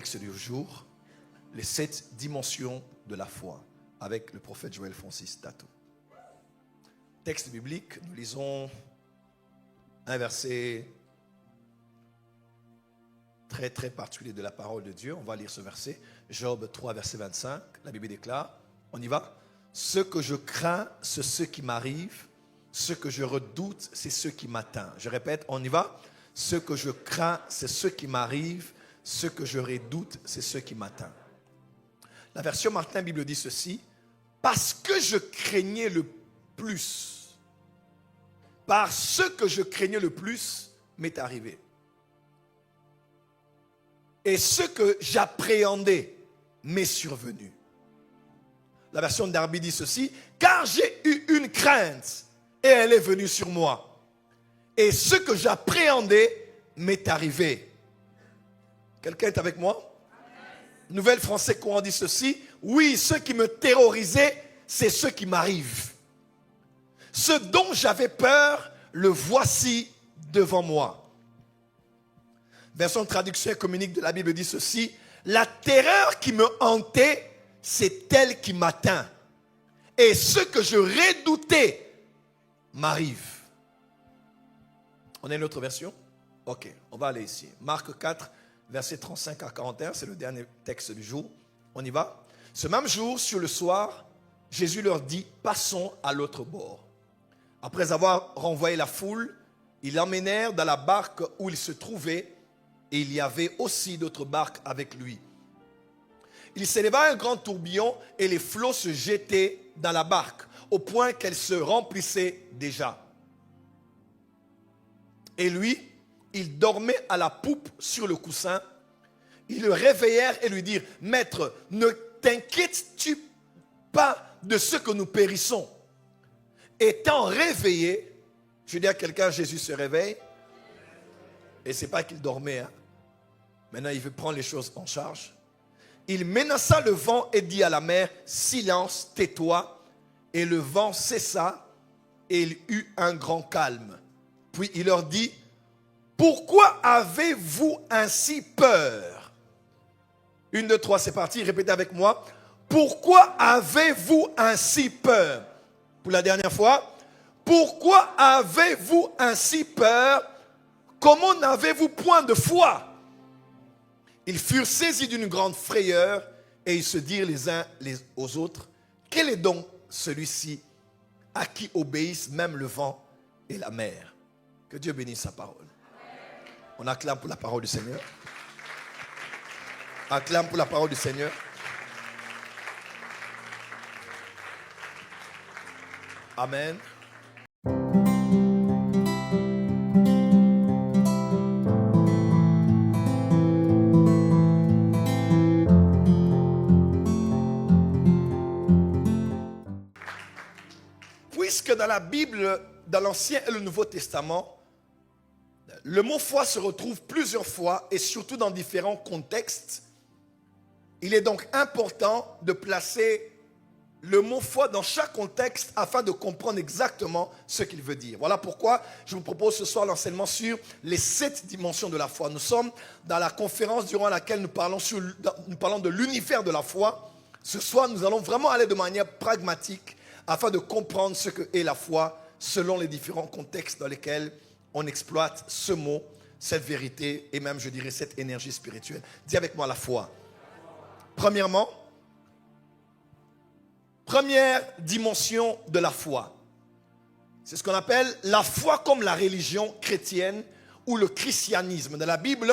Texte du jour, les 7 dimensions de la foi, avec le prophète Joël Francis Dato. Texte biblique, nous lisons un verset très particulier de la parole de Dieu. On va lire ce verset, Job 3, verset 25. La Bible déclare, on y va. Ce que je crains, c'est ce qui m'arrive. Ce que je redoute, c'est ce qui m'atteint. Je répète, on y va. Ce que je crains, c'est ce qui m'arrive. Ce que je redoute, c'est ce qui m'atteint. La version Martin Bible dit ceci. Parce que je craignais le plus, par ce que je craignais le plus, m'est arrivé. Et ce que j'appréhendais m'est survenu. La version Darby dit ceci. Car j'ai eu une crainte et elle est venue sur moi. Et ce que j'appréhendais m'est arrivé. Quelqu'un est avec moi? Nouvelle Français courant dit ceci. Oui, ce qui me terrorisait, c'est ce qui m'arrive. Ce dont j'avais peur, le voici devant moi. Version de traduction communique de la Bible dit ceci. La terreur qui me hantait, c'est elle qui m'atteint. Et ce que je redoutais m'arrive. On a une autre version? Ok, on va aller ici. Marc 4, verset 35 à 41, c'est le dernier texte du jour. On y va. Ce même jour, sur le soir, Jésus leur dit, passons à l'autre bord. Après avoir renvoyé la foule, ils l'emmenèrent dans la barque où il se trouvait, et il y avait aussi d'autres barques avec lui. Il s'éleva un grand tourbillon et les flots se jetaient dans la barque, au point qu'elle se remplissait déjà. Et lui, il dormait à la poupe sur le coussin. Ils le réveillèrent et lui dirent, « Maître, ne t'inquiètes-tu pas de ce que nous périssons ?» Étant réveillé, je dis à quelqu'un, Jésus se réveille. Et ce n'est pas qu'il dormait. Hein. Maintenant, il veut prendre les choses en charge. Il menaça le vent et dit à la mer, « Silence, tais-toi. » Et le vent cessa et il eut un grand calme. Puis il leur dit, « Pourquoi avez-vous ainsi peur ?» 1, 2, 3, c'est parti, répétez avec moi. « Pourquoi avez-vous ainsi peur ?» Pour la dernière fois. « Pourquoi avez-vous ainsi peur? Comment n'avez-vous point de foi ?» Ils furent saisis d'une grande frayeur et ils se dirent les uns aux autres, « Quel est donc celui-ci à qui obéissent même le vent et la mer ?» Que Dieu bénisse sa parole. On acclame pour la parole du Seigneur. Acclame pour la parole du Seigneur. Amen. Puisque dans la Bible, dans l'Ancien et le Nouveau Testament, le mot foi se retrouve plusieurs fois et surtout dans différents contextes, il est donc important de placer le mot foi dans chaque contexte afin de comprendre exactement ce qu'il veut dire. Voilà pourquoi je vous propose ce soir l'enseignement sur les 7 dimensions de la foi. Nous sommes dans la conférence durant laquelle nous parlons de l'univers de la foi. Ce soir, nous allons vraiment aller de manière pragmatique afin de comprendre ce qu'est la foi selon les différents contextes dans lesquels on exploite ce mot, cette vérité et même, je dirais, cette énergie spirituelle. Dis avec moi la foi. Premièrement, première dimension de la foi. C'est ce qu'on appelle la foi comme la religion chrétienne ou le christianisme. Dans la Bible,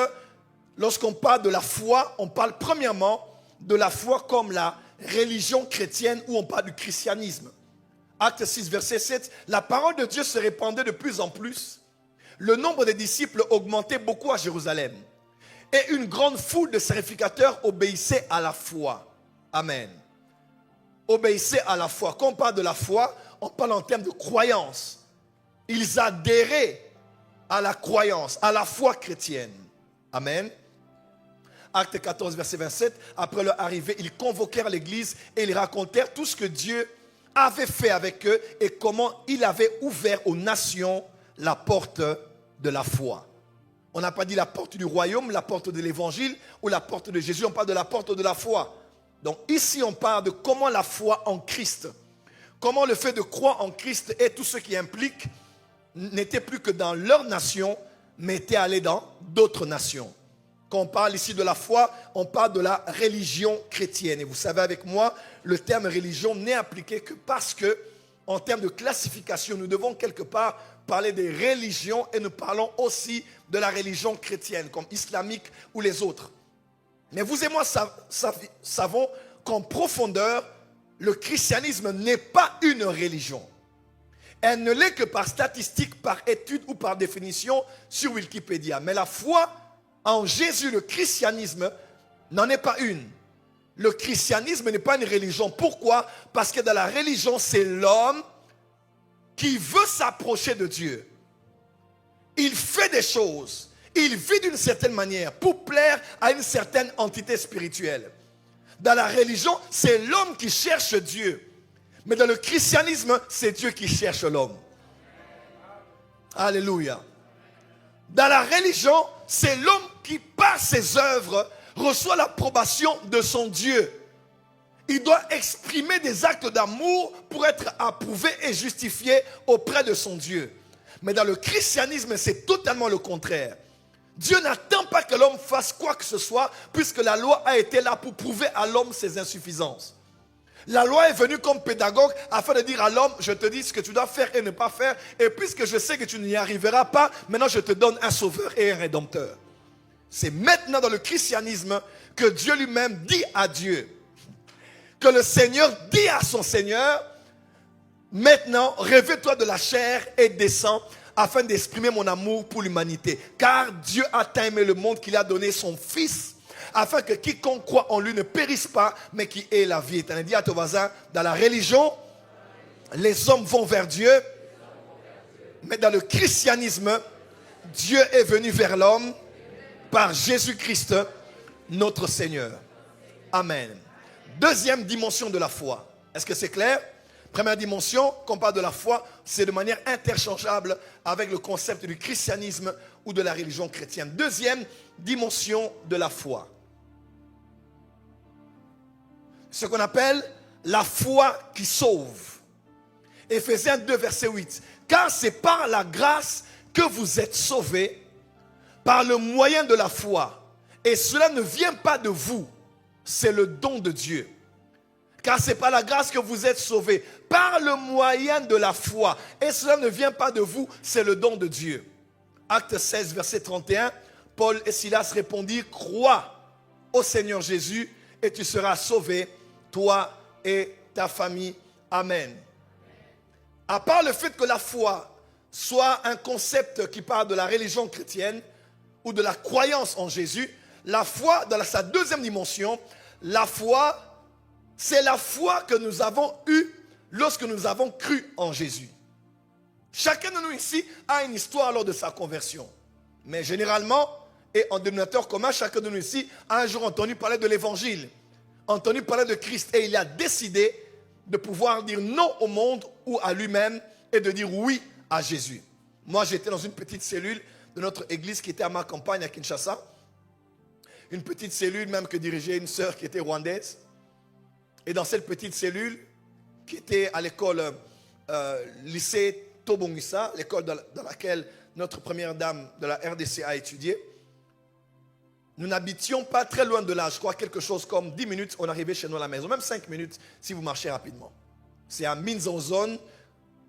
lorsqu'on parle de la foi, on parle premièrement de la foi comme la religion chrétienne ou on parle du christianisme. Acte 6, verset 7, la parole de Dieu se répandait de plus en plus. Le nombre des disciples augmentait beaucoup à Jérusalem. Et une grande foule de sacrificateurs obéissait à la foi. Amen. Obéissait à la foi. Quand on parle de la foi, on parle en termes de croyance. Ils adhéraient à la croyance, à la foi chrétienne. Amen. Acte 14, verset 27, après leur arrivée, ils convoquèrent l'église et ils racontèrent tout ce que Dieu avait fait avec eux et comment il avait ouvert aux nations la porte de la foi. On n'a pas dit la porte du royaume, la porte de l'évangile ou la porte de Jésus. On parle de la porte de la foi. Donc ici, on parle de comment la foi en Christ, comment le fait de croire en Christ et tout ce qui implique n'était plus que dans leur nation, mais était allé dans d'autres nations. Quand on parle ici de la foi, on parle de la religion chrétienne. Et vous savez avec moi, le terme religion n'est appliqué que parce que, en termes de classification, nous devons quelque part parler des religions et nous parlons aussi de la religion chrétienne, comme islamique ou les autres. Mais vous et moi savons qu'en profondeur, le christianisme n'est pas une religion. Elle ne l'est que par statistique, par étude ou par définition sur Wikipédia. Mais la foi en Jésus, le christianisme, n'en est pas une. Le christianisme n'est pas une religion. Pourquoi? Parce que dans la religion, c'est l'homme qui veut s'approcher de Dieu. Il fait des choses. Il vit d'une certaine manière pour plaire à une certaine entité spirituelle. Dans la religion, c'est l'homme qui cherche Dieu. Mais dans le christianisme, c'est Dieu qui cherche l'homme. Alléluia. Dans la religion, c'est l'homme qui, par ses œuvres, reçoit l'approbation de son Dieu. Il doit exprimer des actes d'amour pour être approuvé et justifié auprès de son Dieu. Mais dans le christianisme, c'est totalement le contraire. Dieu n'attend pas que l'homme fasse quoi que ce soit, puisque la loi a été là pour prouver à l'homme ses insuffisances. La loi est venue comme pédagogue afin de dire à l'homme, je te dis ce que tu dois faire et ne pas faire, et puisque je sais que tu n'y arriveras pas, maintenant je te donne un sauveur et un rédempteur. C'est maintenant dans le christianisme que Dieu lui-même dit à Dieu, que le Seigneur dit à son Seigneur, maintenant revêt-toi de la chair et descends afin d'exprimer mon amour pour l'humanité. Car Dieu a tant aimé le monde qu'il a donné son Fils, afin que quiconque croit en lui ne périsse pas, mais qui ait la vie éternelle. Dis à ton voisin, dans la religion, les hommes vont vers Dieu, mais dans le christianisme, Dieu est venu vers l'homme par Jésus-Christ, notre Seigneur. Amen. Deuxième dimension de la foi. Est-ce que c'est clair? Première dimension, quand on parle de la foi, c'est de manière interchangeable avec le concept du christianisme ou de la religion chrétienne. Deuxième dimension de la foi. Ce qu'on appelle la foi qui sauve. Éphésiens 2, verset 8. Car c'est par la grâce que vous êtes sauvés, par le moyen de la foi. Et cela ne vient pas de vous, c'est le don de Dieu. Car c'est par la grâce que vous êtes sauvés, par le moyen de la foi. Et cela ne vient pas de vous, c'est le don de Dieu. Acte 16, verset 31, Paul et Silas répondirent, crois au Seigneur Jésus et tu seras sauvé, toi et ta famille. Amen. À part le fait que la foi soit un concept qui parle de la religion chrétienne ou de la croyance en Jésus, la foi, dans sa deuxième dimension, la foi, c'est la foi que nous avons eue lorsque nous avons cru en Jésus. Chacun de nous ici a une histoire lors de sa conversion. Mais généralement, et en dénominateur commun, chacun de nous ici a un jour entendu parler de l'évangile, entendu parler de Christ, et il a décidé de pouvoir dire non au monde ou à lui-même et de dire oui à Jésus. Moi, j'étais dans une petite cellule de notre église qui était à ma campagne à Kinshasa. Une petite cellule même que dirigeait une sœur qui était rwandaise. Et dans cette petite cellule, qui était à l'école lycée Tobongisa, l'école dans laquelle notre première dame de la RDC a étudié, nous n'habitions pas très loin de là. Je crois quelque chose comme 10 minutes, on arrivait chez nous à la maison. Même 5 minutes si vous marchez rapidement. C'est à Minzonzone,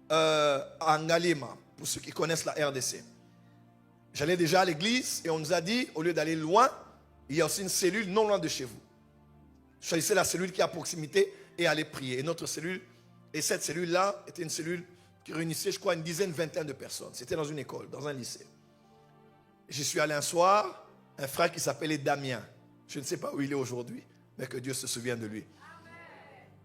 à Ngalema, pour ceux qui connaissent la RDC. J'allais déjà à l'église et on nous a dit, au lieu d'aller loin, il y a aussi une cellule non loin de chez vous. Choisissez la cellule qui est à proximité et allez prier. Et notre cellule, et cette cellule-là, était une cellule qui réunissait, je crois, une dizaine, vingtaine de personnes. C'était dans une école, dans un lycée. J'y suis allé un soir, un frère qui s'appelait Damien. Je ne sais pas où il est aujourd'hui, mais que Dieu se souvienne de lui.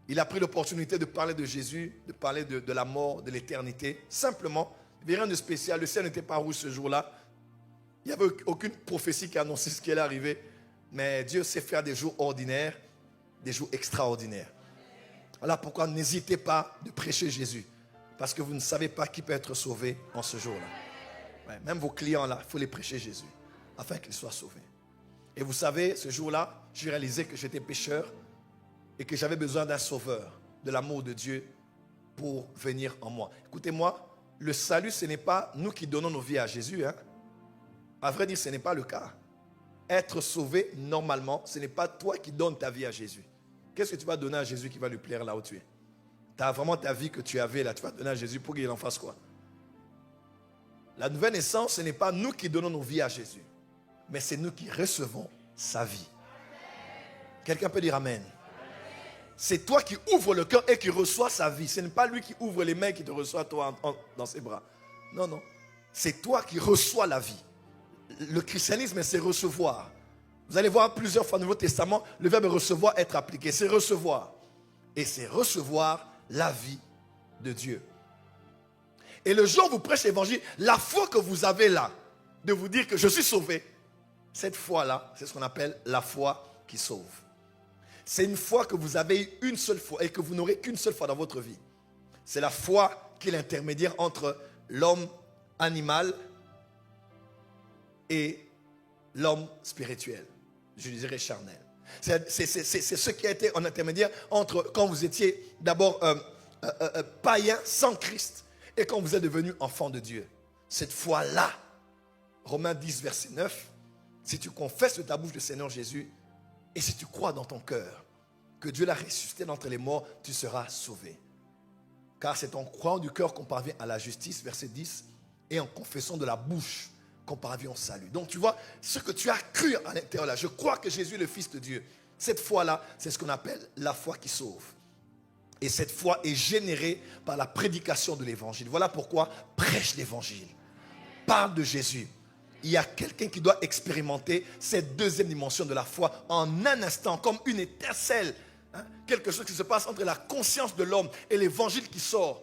Il a pris l'opportunité de parler de Jésus, de parler de la mort, de l'éternité. Simplement, il n'y avait rien de spécial. Le ciel n'était pas rouge ce jour-là. Il n'y avait aucune prophétie qui annonçait ce qui allait arriver. Mais Dieu sait faire des jours ordinaires, des jours extraordinaires. Voilà pourquoi n'hésitez pas de prêcher Jésus. Parce que vous ne savez pas qui peut être sauvé en ce jour-là. Ouais, même vos clients là, il faut les prêcher Jésus. afin qu'ils soient sauvés. Et vous savez, ce jour-là, j'ai réalisé que j'étais pécheur et que j'avais besoin d'un sauveur, de l'amour de Dieu pour venir en moi. Écoutez-moi, le salut, ce n'est pas nous qui donnons nos vies à Jésus. Hein. À vrai dire, ce n'est pas le cas. Être sauvé, normalement, ce n'est pas toi qui donnes ta vie à Jésus. Qu'est-ce que tu vas donner à Jésus qui va lui plaire là où tu es? Tu as vraiment ta vie que tu avais là, tu vas donner à Jésus pour qu'il en fasse quoi? La nouvelle naissance, ce n'est pas nous qui donnons nos vies à Jésus, mais c'est nous qui recevons sa vie. Quelqu'un peut dire Amen. C'est toi qui ouvres le cœur et qui reçois sa vie. Ce n'est pas lui qui ouvre les mains et qui te reçoit toi dans ses bras. Non, non. C'est toi qui reçois la vie. Le christianisme, c'est recevoir. Vous allez voir plusieurs fois dans le Nouveau Testament, le verbe recevoir être appliqué. C'est recevoir. Et c'est recevoir la vie de Dieu. Et le jour où vous prêchez l'évangile, la foi que vous avez là, de vous dire que je suis sauvé, cette foi-là, c'est ce qu'on appelle la foi qui sauve. C'est une foi que vous avez eu une seule fois et que vous n'aurez qu'une seule fois dans votre vie. C'est la foi qui est l'intermédiaire entre l'homme animal et l'homme spirituel. Je dirais charnel. C'est ce qui a été en intermédiaire entre quand vous étiez d'abord païen sans Christ et quand vous êtes devenu enfant de Dieu. Cette foi-là, Romains 10, verset 9, si tu confesses de ta bouche le Seigneur Jésus et si tu crois dans ton cœur que Dieu l'a ressuscité d'entre les morts, tu seras sauvé. Car c'est en croyant du cœur qu'on parvient à la justice, verset 10, et en confessant de la bouche qu'on parvient au salut. Donc tu vois, ce que tu as cru à l'intérieur là, je crois que Jésus est le Fils de Dieu. Cette foi-là, c'est ce qu'on appelle la foi qui sauve. Et cette foi est générée par la prédication de l'évangile. Voilà pourquoi prêche l'évangile. Parle de Jésus. Il y a quelqu'un qui doit expérimenter cette deuxième dimension de la foi en un instant, comme une étincelle. Hein? Quelque chose qui se passe entre la conscience de l'homme et l'évangile qui sort.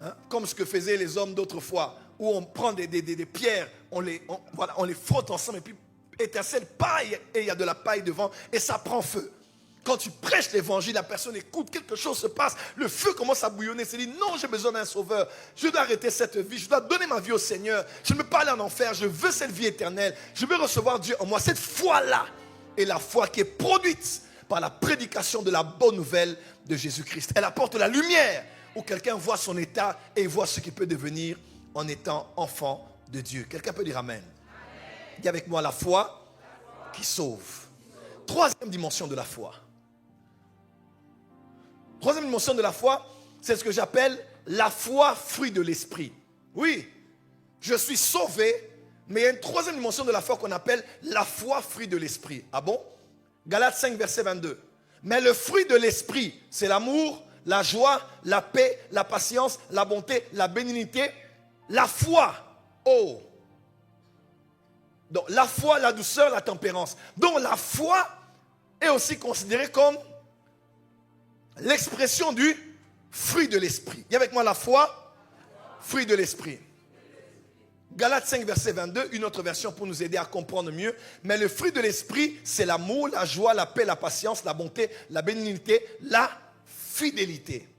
Hein? Comme ce que faisaient les hommes d'autrefois, où on prend des pierres, on les frotte ensemble et puis étincelle, paille, et il y a de la paille devant et ça prend feu. Quand tu prêches l'évangile, la personne écoute, quelque chose se passe, le feu commence à bouillonner, se dit non, j'ai besoin d'un sauveur, je dois arrêter cette vie, je dois donner ma vie au Seigneur, je ne veux pas aller en enfer, je veux cette vie éternelle, je veux recevoir Dieu en moi. Cette foi-là est la foi qui est produite par la prédication de la bonne nouvelle de Jésus-Christ. Elle apporte la lumière où quelqu'un voit son état et voit ce qu'il peut devenir en étant enfant de Dieu. Quelqu'un peut dire Amen. Dis avec moi, la foi qui sauve. Troisième dimension de la foi. Troisième dimension de la foi, c'est ce que j'appelle la foi fruit de l'esprit. Oui, je suis sauvé, mais il y a une troisième dimension de la foi qu'on appelle la foi fruit de l'esprit. Ah bon? Galates 5, verset 22. Mais le fruit de l'esprit, c'est l'amour, la joie, la paix, la patience, la bonté, la bénignité, la foi. Oh! Donc la foi, la douceur, la tempérance. Donc la foi est aussi considérée comme l'expression du fruit de l'esprit. Dis avec moi la foi, fruit de l'esprit. Galates 5, verset 22, une autre version pour nous aider à comprendre mieux. Mais le fruit de l'esprit, c'est l'amour, la joie, la paix, la patience, la bonté, la bénignité, la fidélité.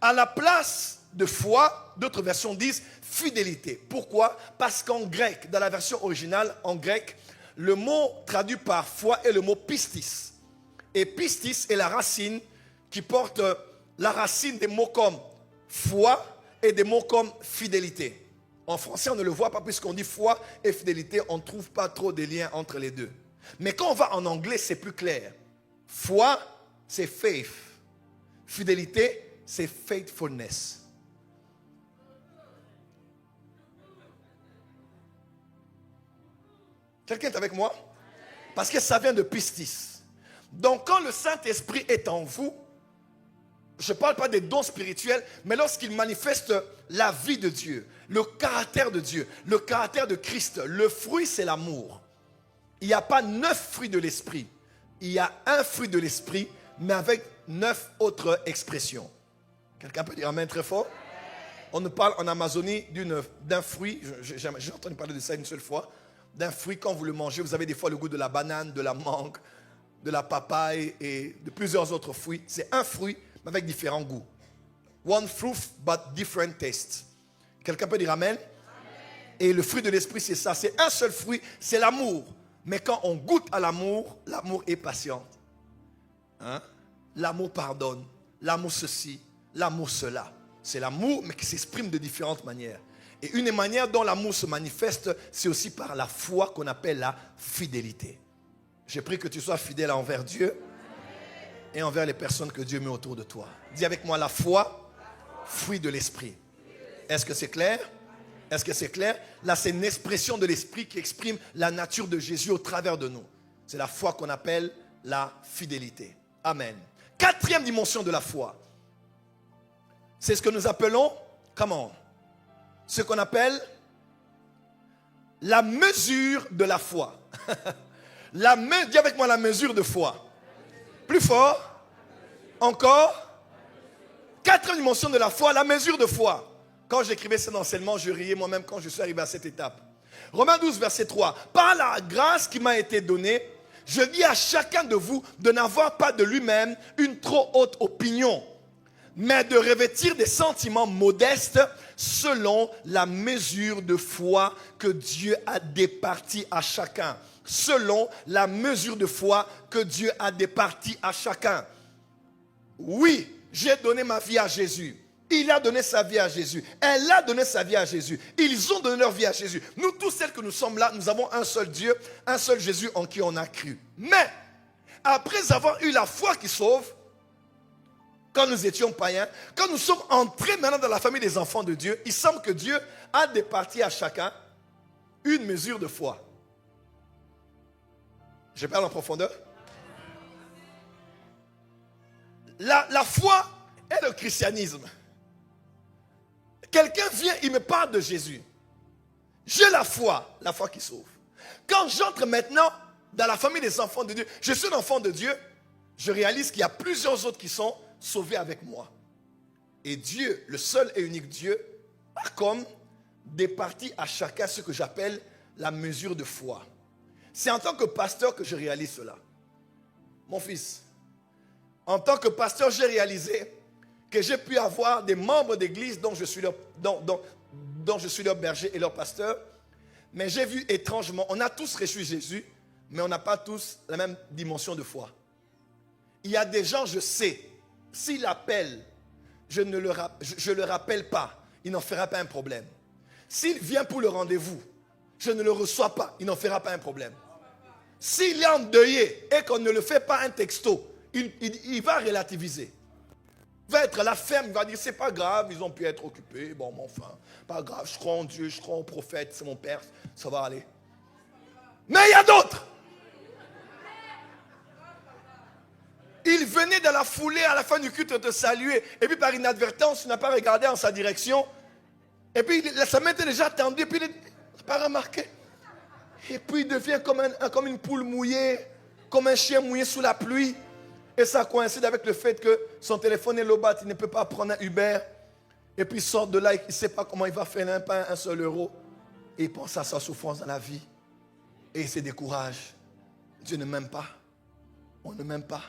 À la place de foi, d'autres versions disent fidélité. Pourquoi? Parce qu'en grec, dans la version originale, en grec, le mot traduit par foi est le mot pistis. Et pistis est la racine qui porte la racine des mots comme foi et des mots comme fidélité. En français, on ne le voit pas puisqu'on dit foi et fidélité, on ne trouve pas trop de liens entre les deux. Mais quand on va en anglais, c'est plus clair. Foi, c'est faith. Fidélité, c'est faithfulness. Quelqu'un est avec moi? Parce que ça vient de pistis. Donc quand le Saint-Esprit est en vous, je ne parle pas des dons spirituels, mais lorsqu'il manifeste la vie de Dieu, le caractère de Dieu, le caractère de Christ, le fruit c'est l'amour. Il n'y a pas 9 fruits de l'esprit. Il y a un fruit de l'esprit, mais avec 9 autres expressions. Quelqu'un peut dire amen très fort? On nous parle en Amazonie d'un fruit, j'ai entendu parler de ça une seule fois, d'un fruit, quand vous le mangez, vous avez des fois le goût de la banane, de la mangue, de la papaye et de plusieurs autres fruits. C'est un fruit, mais avec différents goûts. One fruit, but different tastes. Quelqu'un peut dire amen? Et le fruit de l'esprit, c'est ça. C'est un seul fruit, c'est l'amour. Mais quand on goûte à l'amour, l'amour est patient. Hein? L'amour pardonne. L'amour ceci, l'amour cela. C'est l'amour, mais qui s'exprime de différentes manières. Et une des manières dont l'amour se manifeste, c'est aussi par la foi qu'on appelle la fidélité. J'ai pris que tu sois fidèle envers Dieu et envers les personnes que Dieu met autour de toi. Dis avec moi, la foi, fruit de l'esprit. Est-ce que c'est clair? Est-ce que c'est clair? Là, c'est une expression de l'esprit qui exprime la nature de Jésus au travers de nous. C'est la foi qu'on appelle la fidélité. Amen. Quatrième dimension de la foi. C'est ce que nous appelons, comment? Ce qu'on appelle la mesure de la foi. Dis avec moi la mesure de foi. Plus fort. Encore. Quatrième dimension de la foi, la mesure de foi. Quand j'écrivais cet enseignement, je riais moi-même quand je suis arrivé à cette étape. Romains 12, verset 3. Par la grâce qui m'a été donnée, je dis à chacun de vous de n'avoir pas de lui-même une trop haute opinion, mais de revêtir des sentiments modestes selon la mesure de foi que Dieu a départie à chacun. Selon la mesure de foi que Dieu a départie à chacun. Oui, j'ai donné ma vie à Jésus. Il a donné sa vie à Jésus. Elle a donné sa vie à Jésus. Ils ont donné leur vie à Jésus. Nous tous, celles que nous sommes là, nous avons un seul Dieu, un seul Jésus en qui on a cru. Mais, après avoir eu la foi qui sauve, quand nous étions païens, quand nous sommes entrés maintenant dans la famille des enfants de Dieu, il semble que Dieu a départi à chacun une mesure de foi. Je parle en profondeur. La foi est le christianisme. Quelqu'un vient, il me parle de Jésus. J'ai la foi qui sauve. Quand j'entre maintenant dans la famille des enfants de Dieu, je suis un enfant de Dieu, je réalise qu'il y a plusieurs autres qui sont sauvés avec moi. Et Dieu, le seul et unique Dieu, a comme départi à chacun ce que j'appelle la mesure de foi. C'est en tant que pasteur que je réalise cela. Mon fils, en tant que pasteur, j'ai réalisé que j'ai pu avoir des membres d'église dont je suis leur berger et leur pasteur. Mais j'ai vu étrangement, on a tous reçu Jésus, mais on n'a pas tous la même dimension de foi. Il y a des gens, je sais, s'il appelle, je ne le rappelle pas, il n'en fera pas un problème. S'il vient pour le rendez-vous, je ne le reçois pas, il n'en fera pas un problème. S'il est endeuillé et qu'on ne le fait pas un texto, il va relativiser. Il va être là ferme, il va dire c'est pas grave, ils ont pu être occupés, bon, mais enfin, pas grave, je crois en Dieu, je crois en prophète, c'est mon père, ça va aller. Mais il y a d'autres. Il venait dans la foulée à la fin du culte te saluer, et puis par inadvertance, tu n'as pas regardé en sa direction, et puis sa main était déjà tendue, et puis il n'a pas remarqué. Et puis il devient comme une poule mouillée, comme un chien mouillé sous la pluie. Et ça coïncide avec le fait que son téléphone est lobat, il ne peut pas prendre un Uber. Et puis il sort de là, il ne sait pas comment il va faire un seul euro. Et il pense à sa souffrance dans la vie. Et il se décourage. Dieu ne m'aime pas. On ne m'aime pas.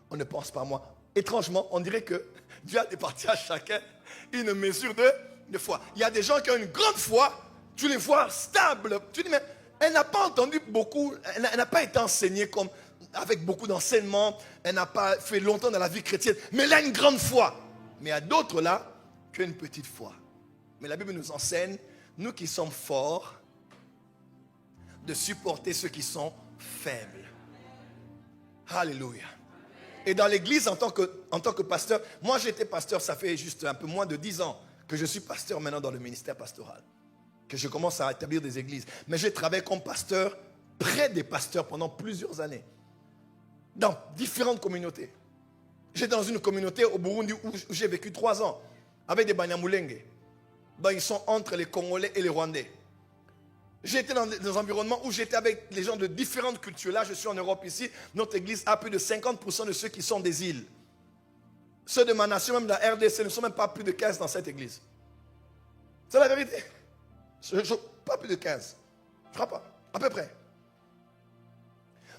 On ne pense pas à moi. Étrangement, on dirait que Dieu a départi à chacun une mesure de foi. Il y a des gens qui ont une grande foi, tu les vois stables. Tu dis, mais elle n'a pas entendu beaucoup, elle n'a pas été enseignée avec beaucoup d'enseignements, elle n'a pas fait longtemps dans la vie chrétienne, mais elle a une grande foi. Mais il y a d'autres là qui ont une petite foi. Mais la Bible nous enseigne, nous qui sommes forts, de supporter ceux qui sont faibles. Alléluia. Et dans l'église, en tant que pasteur, moi j'étais pasteur, ça fait juste un peu moins de 10 ans que je suis pasteur maintenant dans le ministère pastoral. Que je commence à établir des églises. Mais j'ai travaillé comme pasteur, près des pasteurs pendant plusieurs années. Dans différentes communautés. J'étais dans une communauté au Burundi où j'ai vécu 3 ans. Avec des Banyamulenge. Ils sont entre les Congolais et les Rwandais. J'étais dans des environnements où j'étais avec les gens de différentes cultures. Là, je suis en Europe ici. Notre église a plus de 50% de ceux qui sont des îles. Ceux de ma nation, même de la RDC, ne sont même pas plus de 15 dans cette église. C'est la vérité. Pas plus de 15. Je ne crois pas. À peu près.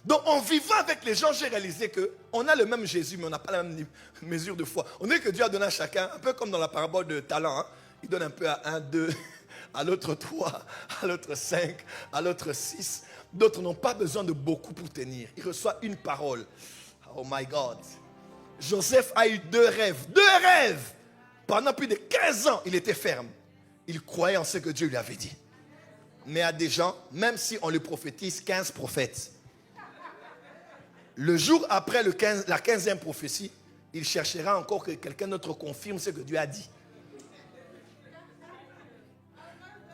Donc, en vivant avec les gens, j'ai réalisé qu'on a le même Jésus, mais on n'a pas la même mesure de foi. On dit que Dieu a donné à chacun, un peu comme dans la parabole de talent. Il donne un peu à un, deux, à l'autre 3, à l'autre 5, à l'autre 6. D'autres n'ont pas besoin de beaucoup pour tenir. Il reçoit une parole. Oh my God. Joseph a eu 2 rêves. 2 rêves. Pendant plus de 15 ans, il était ferme. Il croyait en ce que Dieu lui avait dit. Mais à des gens, même si on le prophétise 15 prophètes, le jour après la 15e prophétie, il cherchera encore que quelqu'un d'autre confirme ce que Dieu a dit.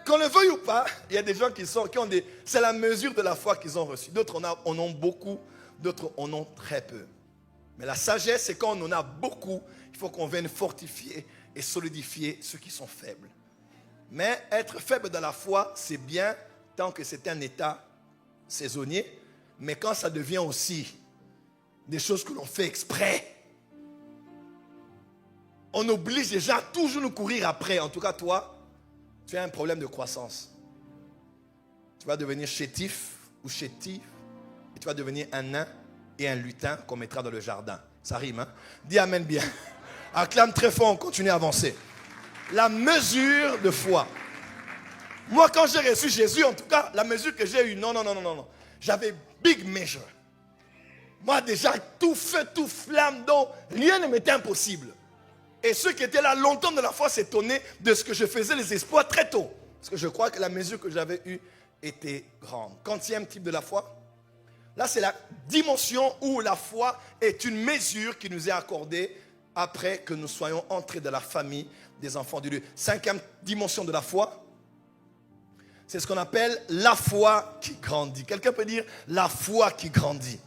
Qu'on le veuille ou pas, il y a des gens qui ont des... C'est la mesure de la foi qu'ils ont reçue. D'autres en ont beaucoup, d'autres en ont très peu. Mais la sagesse, c'est quand on en a beaucoup, il faut qu'on vienne fortifier et solidifier ceux qui sont faibles. Mais être faible dans la foi, c'est bien tant que c'est un état saisonnier. Mais quand ça devient aussi des choses que l'on fait exprès, on oblige les gens à toujours nous courir après. En tout cas, toi, tu as un problème de croissance. Tu vas devenir chétif ou chétif. Et tu vas devenir un nain et un lutin qu'on mettra dans le jardin. Ça rime, hein? Dis amen bien. Acclame très fort, on continue à avancer. La mesure de foi. Moi, quand j'ai reçu Jésus, en tout cas, la mesure que j'ai eue, non. J'avais big measure. Moi, déjà, tout feu, tout flamme, donc rien ne m'était impossible. Et ceux qui étaient là longtemps de la foi s'étonnaient de ce que je faisais, les espoirs très tôt. Parce que je crois que la mesure que j'avais eue était grande. Quantième type de la foi? Là, c'est la dimension où la foi est une mesure qui nous est accordée après que nous soyons entrés dans la famille des enfants de Dieu. 5e dimension de la foi, c'est ce qu'on appelle la foi qui grandit. Quelqu'un peut dire la foi qui grandit.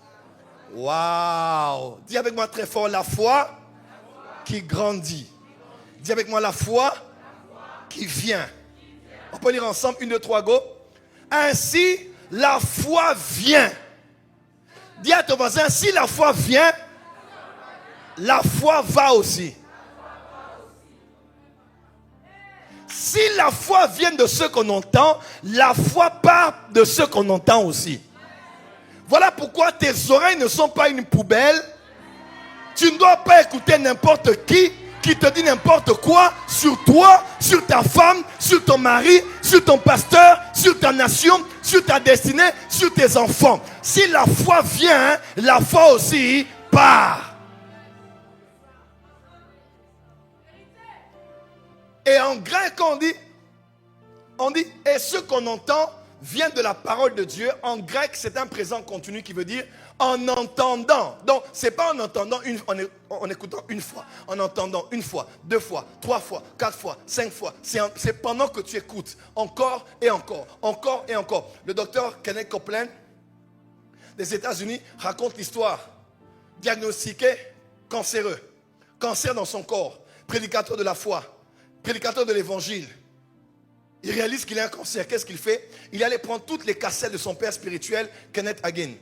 Waouh! Dis avec moi très fort, la foi qui grandit. Dis avec moi, la foi qui vient. On peut lire ensemble, 1, 2, 3, go. Ainsi, la foi vient. Dis à ton voisin, si la foi vient, la foi va aussi. Si la foi vient de ce qu'on entend, la foi part de ce qu'on entend aussi. Voilà pourquoi tes oreilles ne sont pas une poubelle. Tu ne dois pas écouter n'importe qui te dit n'importe quoi sur toi, sur ta femme, sur ton mari, sur ton pasteur, sur ta nation, sur ta destinée, sur tes enfants. Si la foi vient, la foi aussi part. Et en grec, on dit, et ce qu'on entend vient de la parole de Dieu. En grec, c'est un présent continu qui veut dire en entendant. Donc, ce n'est pas en entendant, en écoutant une fois, en entendant une fois, 2 fois, 3 fois, 4 fois, 5 fois. C'est pendant que tu écoutes, encore et encore, encore et encore. Le docteur Kenneth Copeland des États-Unis raconte l'histoire. Diagnostiqué cancéreux, cancer dans son corps, prédicateur de la foi, prédicateur de l'évangile. Il réalise qu'il a un cancer. Qu'est-ce qu'il fait? Il allait prendre toutes les cassettes de son père spirituel, Kenneth Hagin.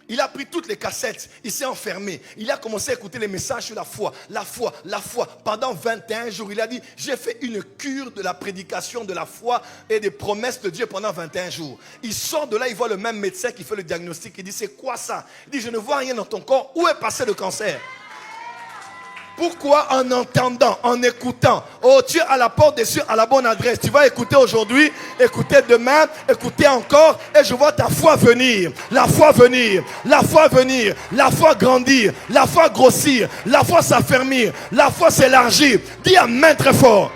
Il a pris toutes les cassettes. Il s'est enfermé. Il a commencé à écouter les messages sur la foi. La foi, la foi. Pendant 21 jours, il a dit, j'ai fait une cure de la prédication de la foi et des promesses de Dieu pendant 21 jours. Il sort de là, il voit le même médecin qui fait le diagnostic. Il dit, c'est quoi ça? Il dit, je ne vois rien dans ton corps. Où est passé le cancer? Pourquoi en entendant, en écoutant? Oh, tu es à la porte des cieux, à la bonne adresse. Tu vas écouter aujourd'hui, écouter demain, écouter encore. Et je vois ta foi venir, la foi venir, la foi venir, la foi grandir, la foi grossir, la foi s'affermir, la foi s'élargir. Dis amen très fort.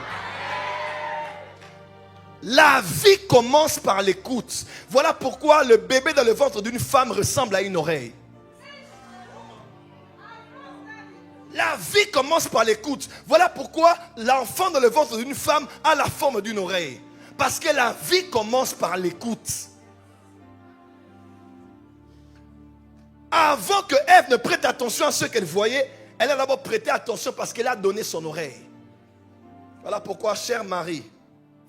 La vie commence par l'écoute. Voilà pourquoi le bébé dans le ventre d'une femme ressemble à une oreille. La vie commence par l'écoute. Voilà pourquoi l'enfant dans le ventre d'une femme a la forme d'une oreille. Parce que la vie commence par l'écoute. Avant que Ève ne prête attention à ce qu'elle voyait, elle a d'abord prêté attention parce qu'elle a donné son oreille. Voilà pourquoi, chère Marie,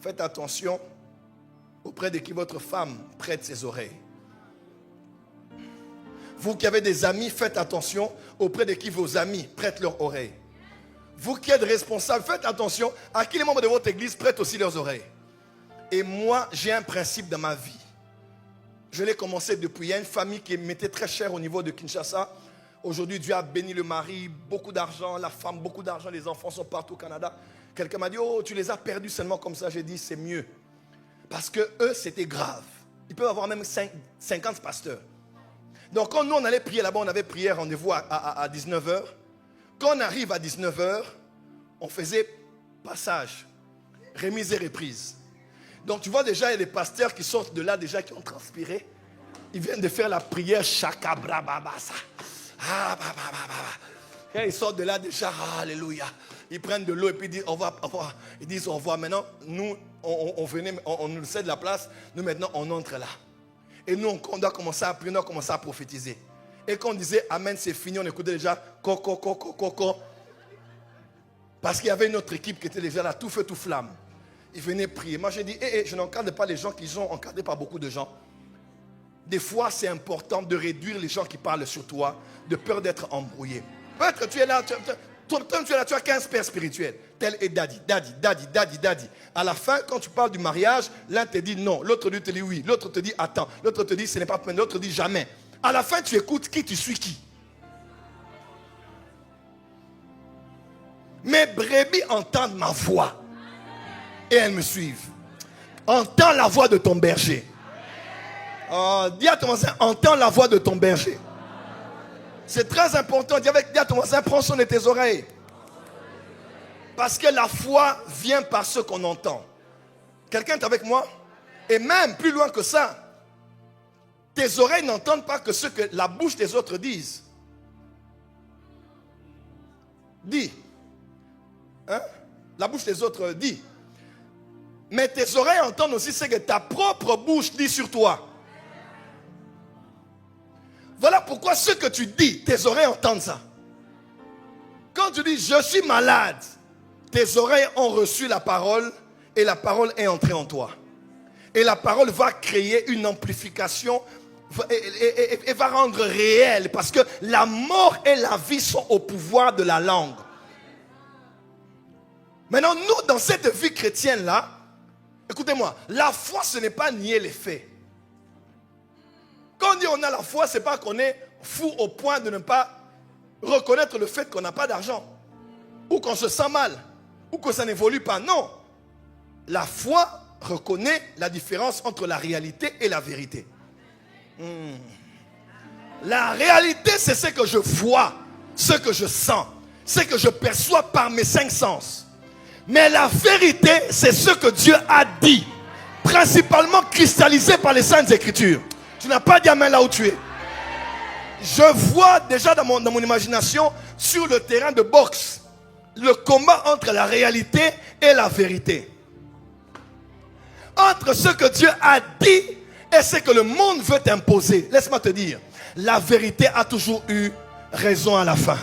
faites attention auprès de qui votre femme prête ses oreilles. Vous qui avez des amis, faites attention auprès de qui vos amis prêtent leurs oreilles. Vous qui êtes responsables, faites attention à qui les membres de votre église prêtent aussi leurs oreilles. Et moi, j'ai un principe dans ma vie. Je l'ai commencé depuis. Il y a une famille qui m'était très chère au niveau de Kinshasa. Aujourd'hui, Dieu a béni le mari, beaucoup d'argent, la femme, beaucoup d'argent, les enfants sont partout au Canada. Quelqu'un m'a dit, oh, tu les as perdus seulement comme ça. J'ai dit, c'est mieux. Parce que eux, c'était grave. Ils peuvent avoir même 50 pasteurs. Donc quand nous, on allait prier là-bas, on avait prié rendez-vous à 19h. Quand on arrive à 19h, on faisait passage, remise et reprise. Donc tu vois déjà, il y a des pasteurs qui sortent de là déjà, qui ont transpiré. Ils viennent de faire la prière Shakabrababasa. Et ils sortent de là déjà, alléluia. Ils prennent de l'eau et puis ils disent au revoir. Ils disent au revoir. Maintenant, nous, on nous cède la place. Nous, maintenant, on entre là. Et nous, on doit commencer à prier, on doit commencer à prophétiser. Et quand on disait Amen, c'est fini, on écoutait déjà Coco. Parce qu'il y avait une autre équipe qui était déjà là, tout feu, tout flamme. Ils venaient prier. Moi, j'ai dit, je n'encadre pas les gens qui sont encadrés par beaucoup de gens. Des fois, c'est important de réduire les gens qui parlent sur toi, de peur d'être embrouillé. Peut-être que tu es là, tu es là, tu as 15 pères spirituels. Tel est daddy. À la fin, quand tu parles du mariage, l'un te dit non, l'autre te dit oui, l'autre te dit attends, l'autre te dit ce n'est pas plein, l'autre dit jamais. À la fin, tu écoutes qui tu suis qui. Mes brebis entendent ma voix et elles me suivent. Entends la voix de ton berger. Dis à ton voisin, entends la voix de ton berger. C'est très important. Dis à ton voisin, prends soin de tes oreilles. Parce que la foi vient par ce qu'on entend. Quelqu'un est avec moi? Et même plus loin que ça, tes oreilles n'entendent pas que ce que la bouche des autres disent. Dis. Hein? La bouche des autres dit. Mais tes oreilles entendent aussi ce que ta propre bouche dit sur toi. Voilà pourquoi ce que tu dis, tes oreilles entendent ça. Quand tu dis je suis malade, tes oreilles ont reçu la parole et la parole est entrée en toi. Et la parole va créer une amplification et va rendre réel, parce que la mort et la vie sont au pouvoir de la langue. Maintenant, nous, dans cette vie chrétienne-là, écoutez-moi, la foi, ce n'est pas nier les faits. Quand on dit on a la foi, ce n'est pas qu'on est fou au point de ne pas reconnaître le fait qu'on n'a pas d'argent, ou qu'on se sent mal, ou que ça n'évolue pas. Non. La foi reconnaît la différence entre la réalité et la vérité. La réalité, c'est ce que je vois, ce que je sens, ce que je perçois par mes 5 sens. Mais la vérité, c'est ce que Dieu a dit, principalement cristallisé par les Saintes Écritures. Tu n'as pas dit amen là où tu es. Je vois déjà dans mon imagination, sur le terrain de boxe, le combat entre la réalité et la vérité. Entre ce que Dieu a dit et ce que le monde veut t'imposer. Laisse-moi te dire, la vérité a toujours eu raison à la fin.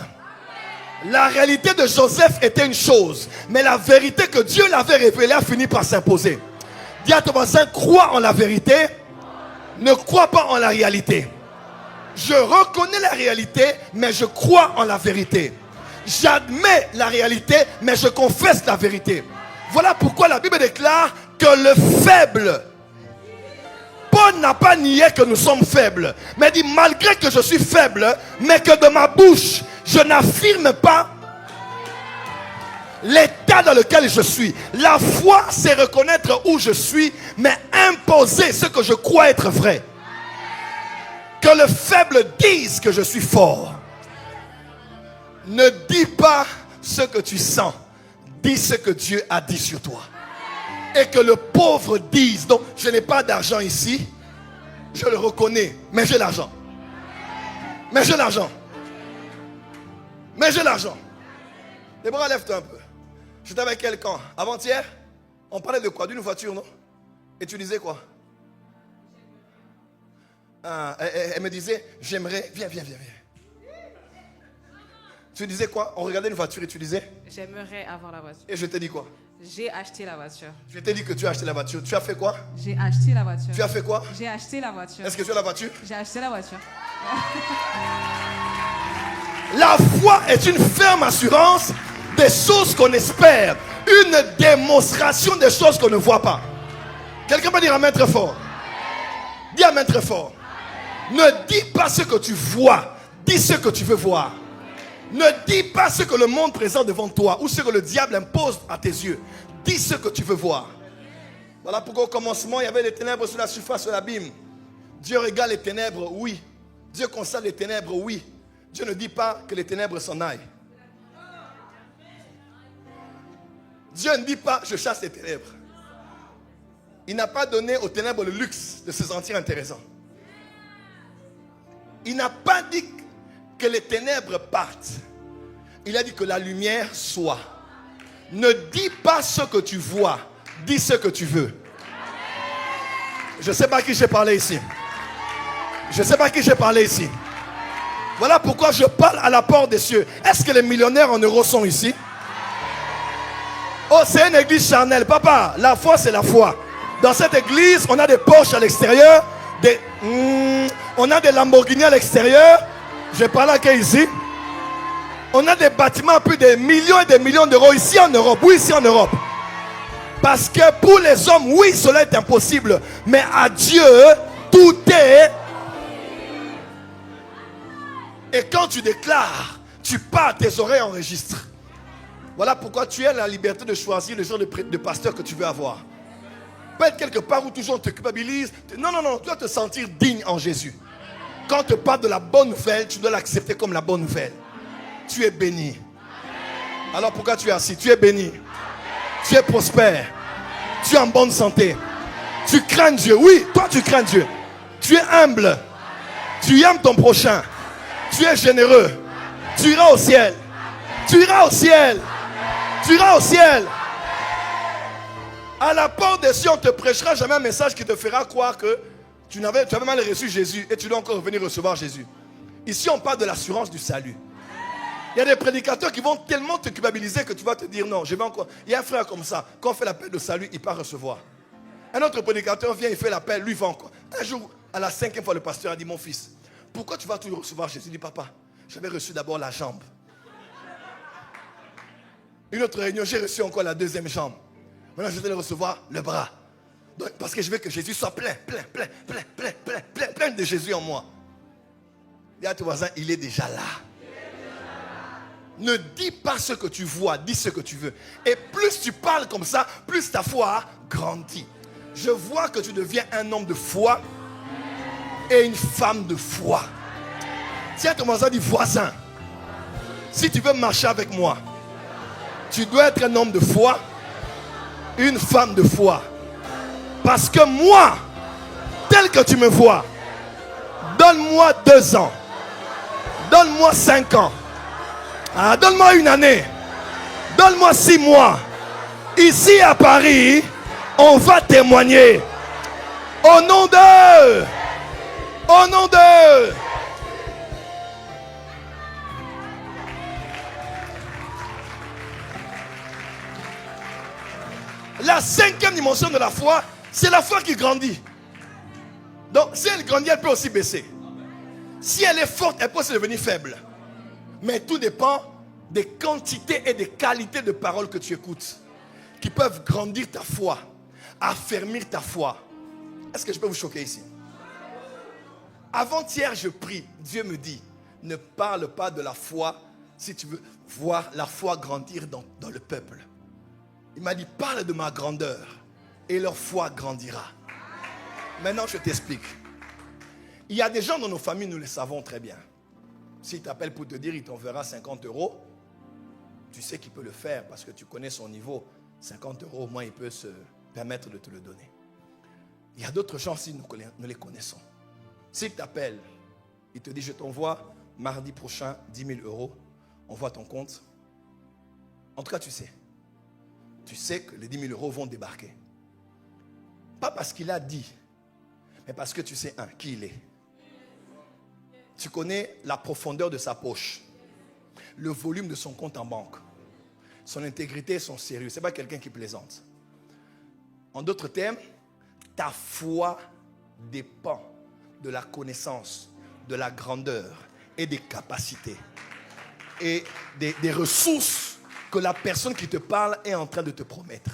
La réalité de Joseph était une chose, mais la vérité que Dieu l'avait révélée a fini par s'imposer. Dis à ton voisin, crois en la vérité, ne crois pas en la réalité. Je reconnais la réalité, mais je crois en la vérité. J'admets la réalité, mais je confesse la vérité. Voilà pourquoi la Bible déclare que le faible, Paul n'a pas nié que nous sommes faibles, mais dit malgré que je suis faible, mais que de ma bouche, je n'affirme pas l'état dans lequel je suis. La foi, c'est reconnaître où je suis, mais imposer ce que je crois être vrai. Que le faible dise que je suis fort. Ne dis pas ce que tu sens. Dis ce que Dieu a dit sur toi. Et que le pauvre dise, donc je n'ai pas d'argent ici, je le reconnais, mais j'ai l'argent. Mais j'ai l'argent. Mais j'ai l'argent. Déborah, lève-toi un peu. J'étais avec quelqu'un avant-hier. On parlait de quoi? D'une voiture, non? Et tu disais quoi? Elle me disait, j'aimerais... Viens. Tu disais quoi? On regardait une voiture et tu disais? J'aimerais avoir la voiture. Et je t'ai dit quoi? J'ai acheté la voiture. Je t'ai dit que tu as acheté la voiture. Tu as fait quoi? J'ai acheté la voiture. Tu as fait quoi? J'ai acheté la voiture. Est-ce que tu as la voiture? J'ai acheté la voiture. La foi est une ferme assurance des choses qu'on espère. Une démonstration des choses qu'on ne voit pas. Quelqu'un peut dire amen très fort. Dis amen très fort. Ne dis pas ce que tu vois. Dis ce que tu veux voir. Ne dis pas ce que le monde présente devant toi ou ce que le diable impose à tes yeux. Dis ce que tu veux voir. Voilà pourquoi au commencement, il y avait les ténèbres sur la surface de l'abîme. Dieu regarde les ténèbres, oui. Dieu constate les ténèbres, oui. Dieu ne dit pas que les ténèbres s'en aillent. Dieu ne dit pas, je chasse les ténèbres. Il n'a pas donné aux ténèbres le luxe de se sentir intéressant. Il n'a pas dit que les ténèbres partent. Il a dit que la lumière soit. Ne dis pas ce que tu vois. Dis ce que tu veux. Je ne sais pas à qui j'ai parlé ici. Je ne sais pas à qui j'ai parlé ici. Voilà pourquoi je parle à la porte des cieux. Est-ce que les millionnaires en euros sont ici? Oh, c'est une église charnelle. Papa, la foi, c'est la foi. Dans cette église, on a des Porsche à l'extérieur. On a des Lamborghini à l'extérieur. Je parle à qui ici? On a des bâtiments à plus de millions et des millions d'euros ici en Europe. Oui, ici en Europe. Parce que pour les hommes, oui, cela est impossible. Mais à Dieu, tout est. Et quand tu déclares, tu pars, tes oreilles enregistrent. Voilà pourquoi tu as la liberté de choisir le genre de pasteur que tu veux avoir. Pas être quelque part où toujours on te culpabilise. Non, non, non, tu dois te sentir digne en Jésus. Quand on te parle de la bonne nouvelle, tu dois l'accepter comme la bonne nouvelle. Tu es béni. Alors pourquoi tu es assis? Tu es béni. Tu es prospère. Tu es en bonne santé. Tu crains Dieu. Oui, toi tu crains Dieu. Tu es humble. Tu aimes ton prochain. Tu es généreux. Tu iras au ciel. Tu iras au ciel. Tu iras au ciel. À la porte des cieux, on ne te prêchera jamais un message qui te fera croire que tu avais mal reçu Jésus et tu dois encore venir recevoir Jésus. Ici, on parle de l'assurance du salut. Il y a des prédicateurs qui vont tellement te culpabiliser que tu vas te dire non, je vais encore. Il y a un frère comme ça, quand on fait l'appel de salut, il part recevoir. Un autre prédicateur vient, il fait l'appel, lui va encore. Un jour, à la 5e fois, le pasteur a dit, mon fils, pourquoi tu vas toujours recevoir Jésus? Il dit, papa, j'avais reçu d'abord la jambe. Une autre réunion, j'ai reçu encore la 2e jambe. Maintenant, je vais recevoir le bras. Donc, parce que je veux que Jésus soit plein de Jésus en moi. Dis à ton voisin, il est déjà là. Ne dis pas ce que tu vois, dis ce que tu veux. Et plus tu parles comme ça, plus ta foi grandit. Je vois que tu deviens un homme de foi et une femme de foi. Tiens, ton voisin dit, voisin, si tu veux marcher avec moi, tu dois être un homme de foi, une femme de foi. Parce que moi, tel que tu me vois, donne-moi 2 ans, donne-moi 5 ans. Donne-moi 1 année. Donne-moi 6 mois. Ici à Paris, on va témoigner. Au nom d'eux. Au nom d'eux. La 5e dimension de la foi, c'est la foi qui grandit. Donc, si elle grandit, elle peut aussi baisser. Si elle est forte, elle peut aussi devenir faible. Mais tout dépend des quantités et des qualités de paroles que tu écoutes qui peuvent grandir ta foi, affermir ta foi. Est-ce que je peux vous choquer ici? Avant-hier, je prie. Dieu me dit, ne parle pas de la foi si tu veux voir la foi grandir dans le peuple. Il m'a dit, parle de ma grandeur et leur foi grandira. Maintenant, je t'explique. Il y a des gens dans nos familles, nous le savons très bien. S'il t'appelle pour te dire, il t'enverra 50 €, tu sais qu'il peut le faire parce que tu connais son niveau. 50 €, au moins, il peut se permettre de te le donner. Il y a d'autres gens, si nous les connaissons. S'il t'appelle, il te dit, je t'envoie mardi prochain 10 000 €, envoie ton compte. En tout cas, tu sais. Tu sais que les 10 000 € vont débarquer. Pas parce qu'il a dit, mais parce que tu sais, qui il est. Tu connais la profondeur de sa poche, le volume de son compte en banque, son intégrité, son sérieux. Ce n'est pas quelqu'un qui plaisante. En d'autres termes, ta foi dépend de la connaissance, de la grandeur et des capacités et des ressources que la personne qui te parle est en train de te promettre.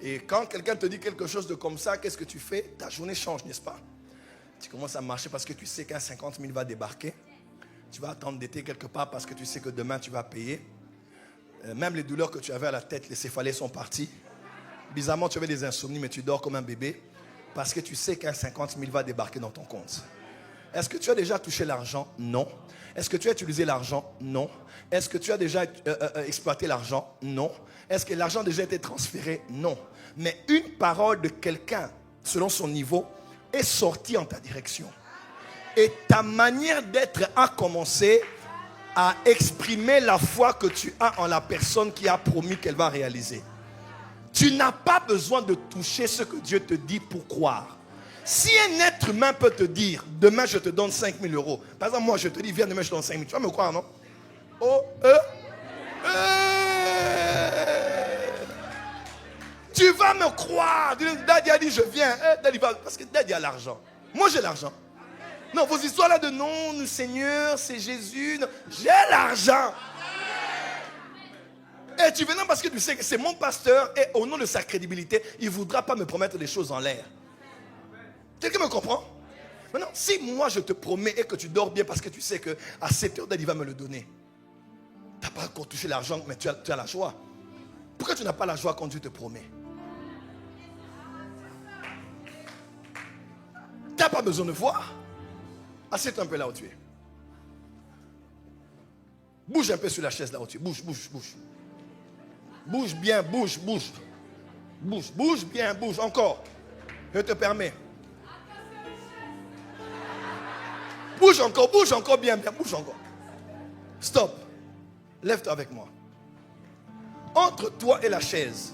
Et quand quelqu'un te dit quelque chose de comme ça, qu'est-ce que tu fais? Ta journée change, n'est-ce pas? Tu commences à marcher parce que tu sais qu'un 50 000 va débarquer. Tu vas t'endetter quelque part parce que tu sais que demain tu vas payer. Même les douleurs que tu avais à la tête, les céphalées sont parties. Bizarrement, tu avais des insomnies, mais tu dors comme un bébé parce que tu sais qu'un 50 000 va débarquer dans ton compte. Est-ce que tu as déjà touché l'argent? Non. Est-ce que tu as utilisé l'argent? Non. Est-ce que tu as déjà exploité l'argent? Non. Est-ce que l'argent a déjà été transféré? Non. Mais une parole de quelqu'un, selon son niveau, est sortie en ta direction. Et ta manière d'être a commencé à exprimer la foi que tu as en la personne qui a promis qu'elle va réaliser. Tu n'as pas besoin de toucher ce que Dieu te dit pour croire. Si un être humain peut te dire, demain je te donne 5 000 euros. Par exemple, moi je te dis, viens demain je te donne 5 000. Tu vas me croire, non? Tu vas me croire. Daddy a dit, je viens. Daddy va, parce que Daddy a l'argent. Moi j'ai l'argent. Non, vos histoires là de non, le Seigneur, c'est Jésus. Non, j'ai l'argent. Et tu viens parce que tu sais que c'est mon pasteur et au nom de sa crédibilité, il ne voudra pas me promettre des choses en l'air. Quelqu'un me comprend? Maintenant, si moi je te promets et que tu dors bien parce que tu sais qu'à 7 heures, il va me le donner. Tu n'as pas encore touché l'argent, mais tu as la joie. Pourquoi tu n'as pas la joie quand Dieu te promet? Tu n'as pas besoin de voir. Assieds-toi un peu là où tu es. Bouge un peu sur la chaise là où tu es. Bouge, bouge, bouge. Bouge bien, bouge, bouge. Bouge, bouge bien, bouge. Encore. Je te permets. Bouge encore bien, bien. Bouge encore. Stop. Lève-toi avec moi. Entre toi et la chaise,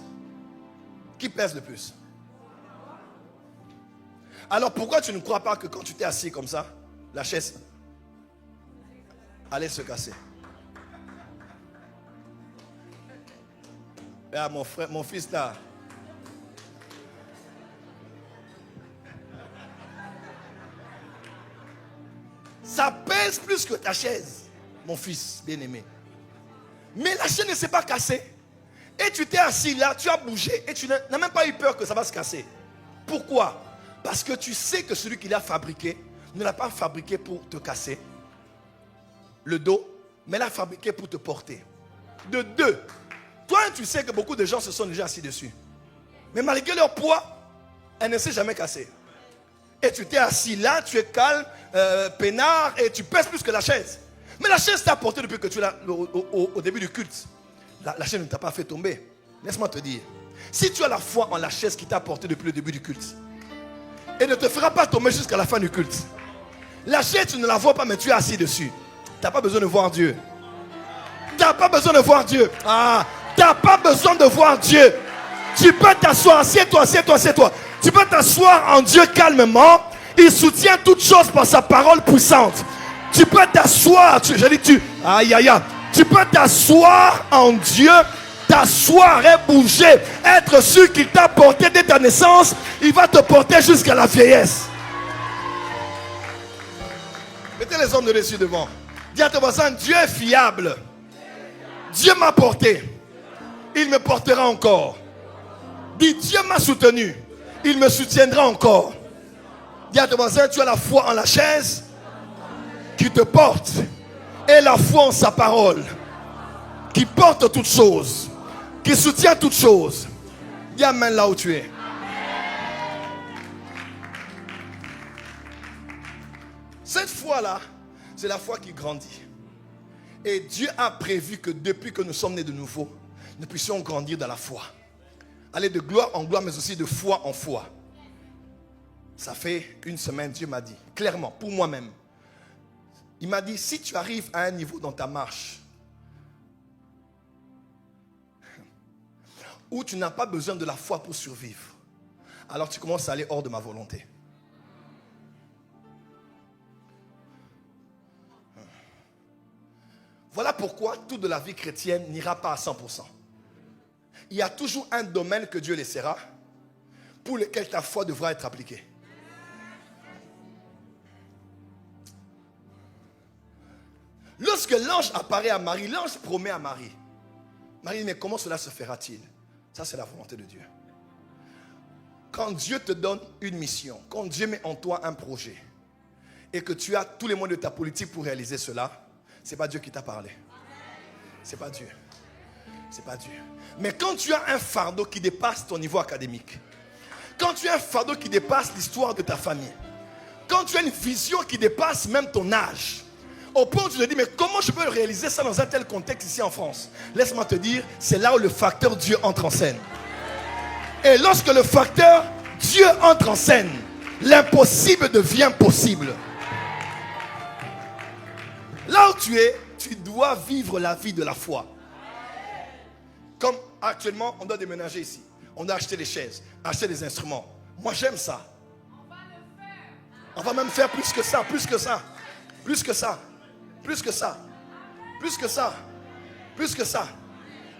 qui pèse le plus? Alors pourquoi tu ne crois pas que quand tu t'es assis comme ça, la chaise allait se casser? Ah, mon frère, mon fils là. Ça pèse plus que ta chaise, mon fils bien-aimé. Mais la chaise ne s'est pas cassée. Et tu t'es assis là, tu as bougé et tu n'as même pas eu peur que ça va se casser. Pourquoi? Parce que tu sais que celui qui l'a fabriqué ne l'a pas fabriqué pour te casser le dos, mais l'a fabriqué pour te porter. De deux. Toi, tu sais que beaucoup de gens se sont déjà assis dessus. Mais malgré leur poids, elle ne s'est jamais cassée. Et tu t'es assis là, tu es calme, peinard, et tu pèses plus que la chaise. Mais la chaise t'a porté depuis que tu l'as au début du culte. La chaise ne t'a pas fait tomber. Laisse-moi te dire. Si tu as la foi en la chaise qui t'a porté depuis le début du culte, et ne te fera pas tomber jusqu'à la fin du culte. La chaise, tu ne la vois pas, mais tu es assis dessus. Tu n'as pas besoin de voir Dieu. Tu n'as pas besoin de voir Dieu. Ah, tu n'as pas besoin de voir Dieu. Tu peux t'asseoir, assieds-toi, assieds-toi, assieds-toi. Tu peux t'asseoir en Dieu calmement. Il soutient toutes choses par sa parole puissante. Tu peux t'asseoir, aïe, aïe, aïe. Tu peux t'asseoir en Dieu, t'asseoir et bouger. Être sûr qu'il t'a porté dès ta naissance, il va te porter jusqu'à la vieillesse. Mettez les hommes de dessus devant. Dis à ton voisin, Dieu est fiable. Dieu m'a porté. Il me portera encore. Dis, Dieu m'a soutenu. Il me soutiendra encore. Dis à ton voisin, tu as la foi en la chaise qui te porte. Et la foi en sa parole qui porte toutes choses, qui soutient toutes choses. Dis amen là où tu es. Cette foi-là, c'est la foi qui grandit. Et Dieu a prévu que depuis que nous sommes nés de nouveau, nous puissions grandir dans la foi. Aller de gloire en gloire, mais aussi de foi en foi. Ça fait une semaine, Dieu m'a dit, clairement, pour moi-même. Il m'a dit, si tu arrives à un niveau dans ta marche où tu n'as pas besoin de la foi pour survivre, alors tu commences à aller hors de ma volonté. Voilà pourquoi toute de la vie chrétienne n'ira pas à 100%. Il y a toujours un domaine que Dieu laissera pour lequel ta foi devra être appliquée. Lorsque l'ange apparaît à Marie, l'ange promet à Marie. Marie dit, mais comment cela se fera-t-il? Ça, c'est la volonté de Dieu. Quand Dieu te donne une mission, quand Dieu met en toi un projet, et que tu as tous les moyens de ta politique pour réaliser cela, ce n'est pas Dieu qui t'a parlé. Ce n'est pas Dieu. c'est pas dur. Mais quand tu as un fardeau qui dépasse ton niveau académique, quand tu as un fardeau qui dépasse l'histoire de ta famille, quand tu as une vision qui dépasse même ton âge, au point où tu te dis, mais comment je peux réaliser ça dans un tel contexte ici en France? Laisse-moi te dire, c'est là où le facteur Dieu entre en scène. Et lorsque le facteur Dieu entre en scène, l'impossible devient possible. Là où tu es, tu dois vivre la vie de la foi. Comme actuellement, on doit déménager ici. On doit acheter des chaises, acheter des instruments. Moi, j'aime ça. On va même faire plus que ça, plus que ça, plus que ça, plus que ça, plus que ça, plus que ça.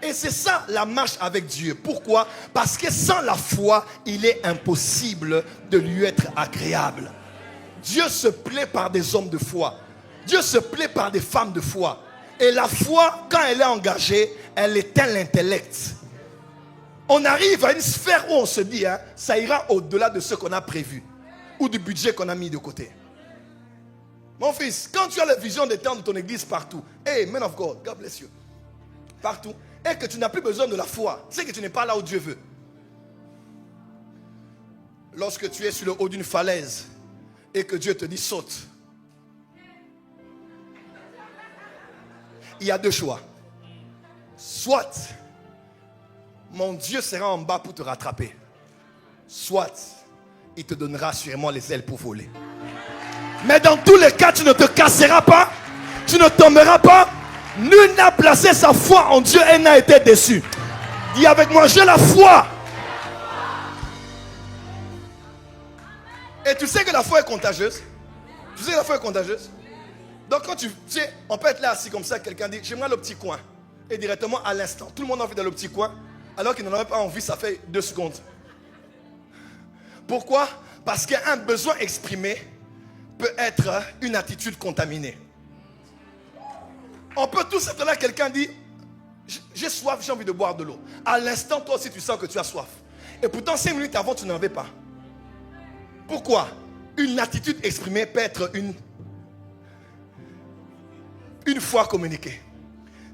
Et c'est ça la marche avec Dieu. Pourquoi? Parce que sans la foi, il est impossible de lui être agréable. Dieu se plaît par des hommes de foi. Dieu se plaît par des femmes de foi. Et la foi, quand elle est engagée, elle éteint l'intellect. On arrive à une sphère où on se dit, ça ira au-delà de ce qu'on a prévu ou du budget qu'on a mis de côté. Mon fils, quand tu as la vision d'étendre ton église partout, hey, man of God, God bless you, partout, et que tu n'as plus besoin de la foi, c'est que tu n'es pas là où Dieu veut. Lorsque tu es sur le haut d'une falaise et que Dieu te dit saute, il y a deux choix. Soit mon Dieu sera en bas pour te rattraper, soit il te donnera sûrement les ailes pour voler. Mais dans tous les cas, tu ne te casseras pas, tu ne tomberas pas. Nul n'a placé sa foi en Dieu et n'a été déçu. Dis avec moi, j'ai la foi. Et tu sais que la foi est contagieuse. Tu sais que la foi est contagieuse. Donc quand tu sais, on peut être là assis comme ça, quelqu'un dit, j'aimerais le petit coin. Et directement à l'instant, tout le monde a envie dans le petit coin, alors qu'il n'en avait pas envie, ça fait 2 secondes. Pourquoi? Parce qu'un besoin exprimé peut être une attitude contaminée. On peut tous être là, quelqu'un dit, j'ai soif, j'ai envie de boire de l'eau. À l'instant, toi aussi, tu sens que tu as soif. Et pourtant, 5 minutes avant, tu n'en avais pas. Pourquoi? Une attitude exprimée peut être une foi communiquée.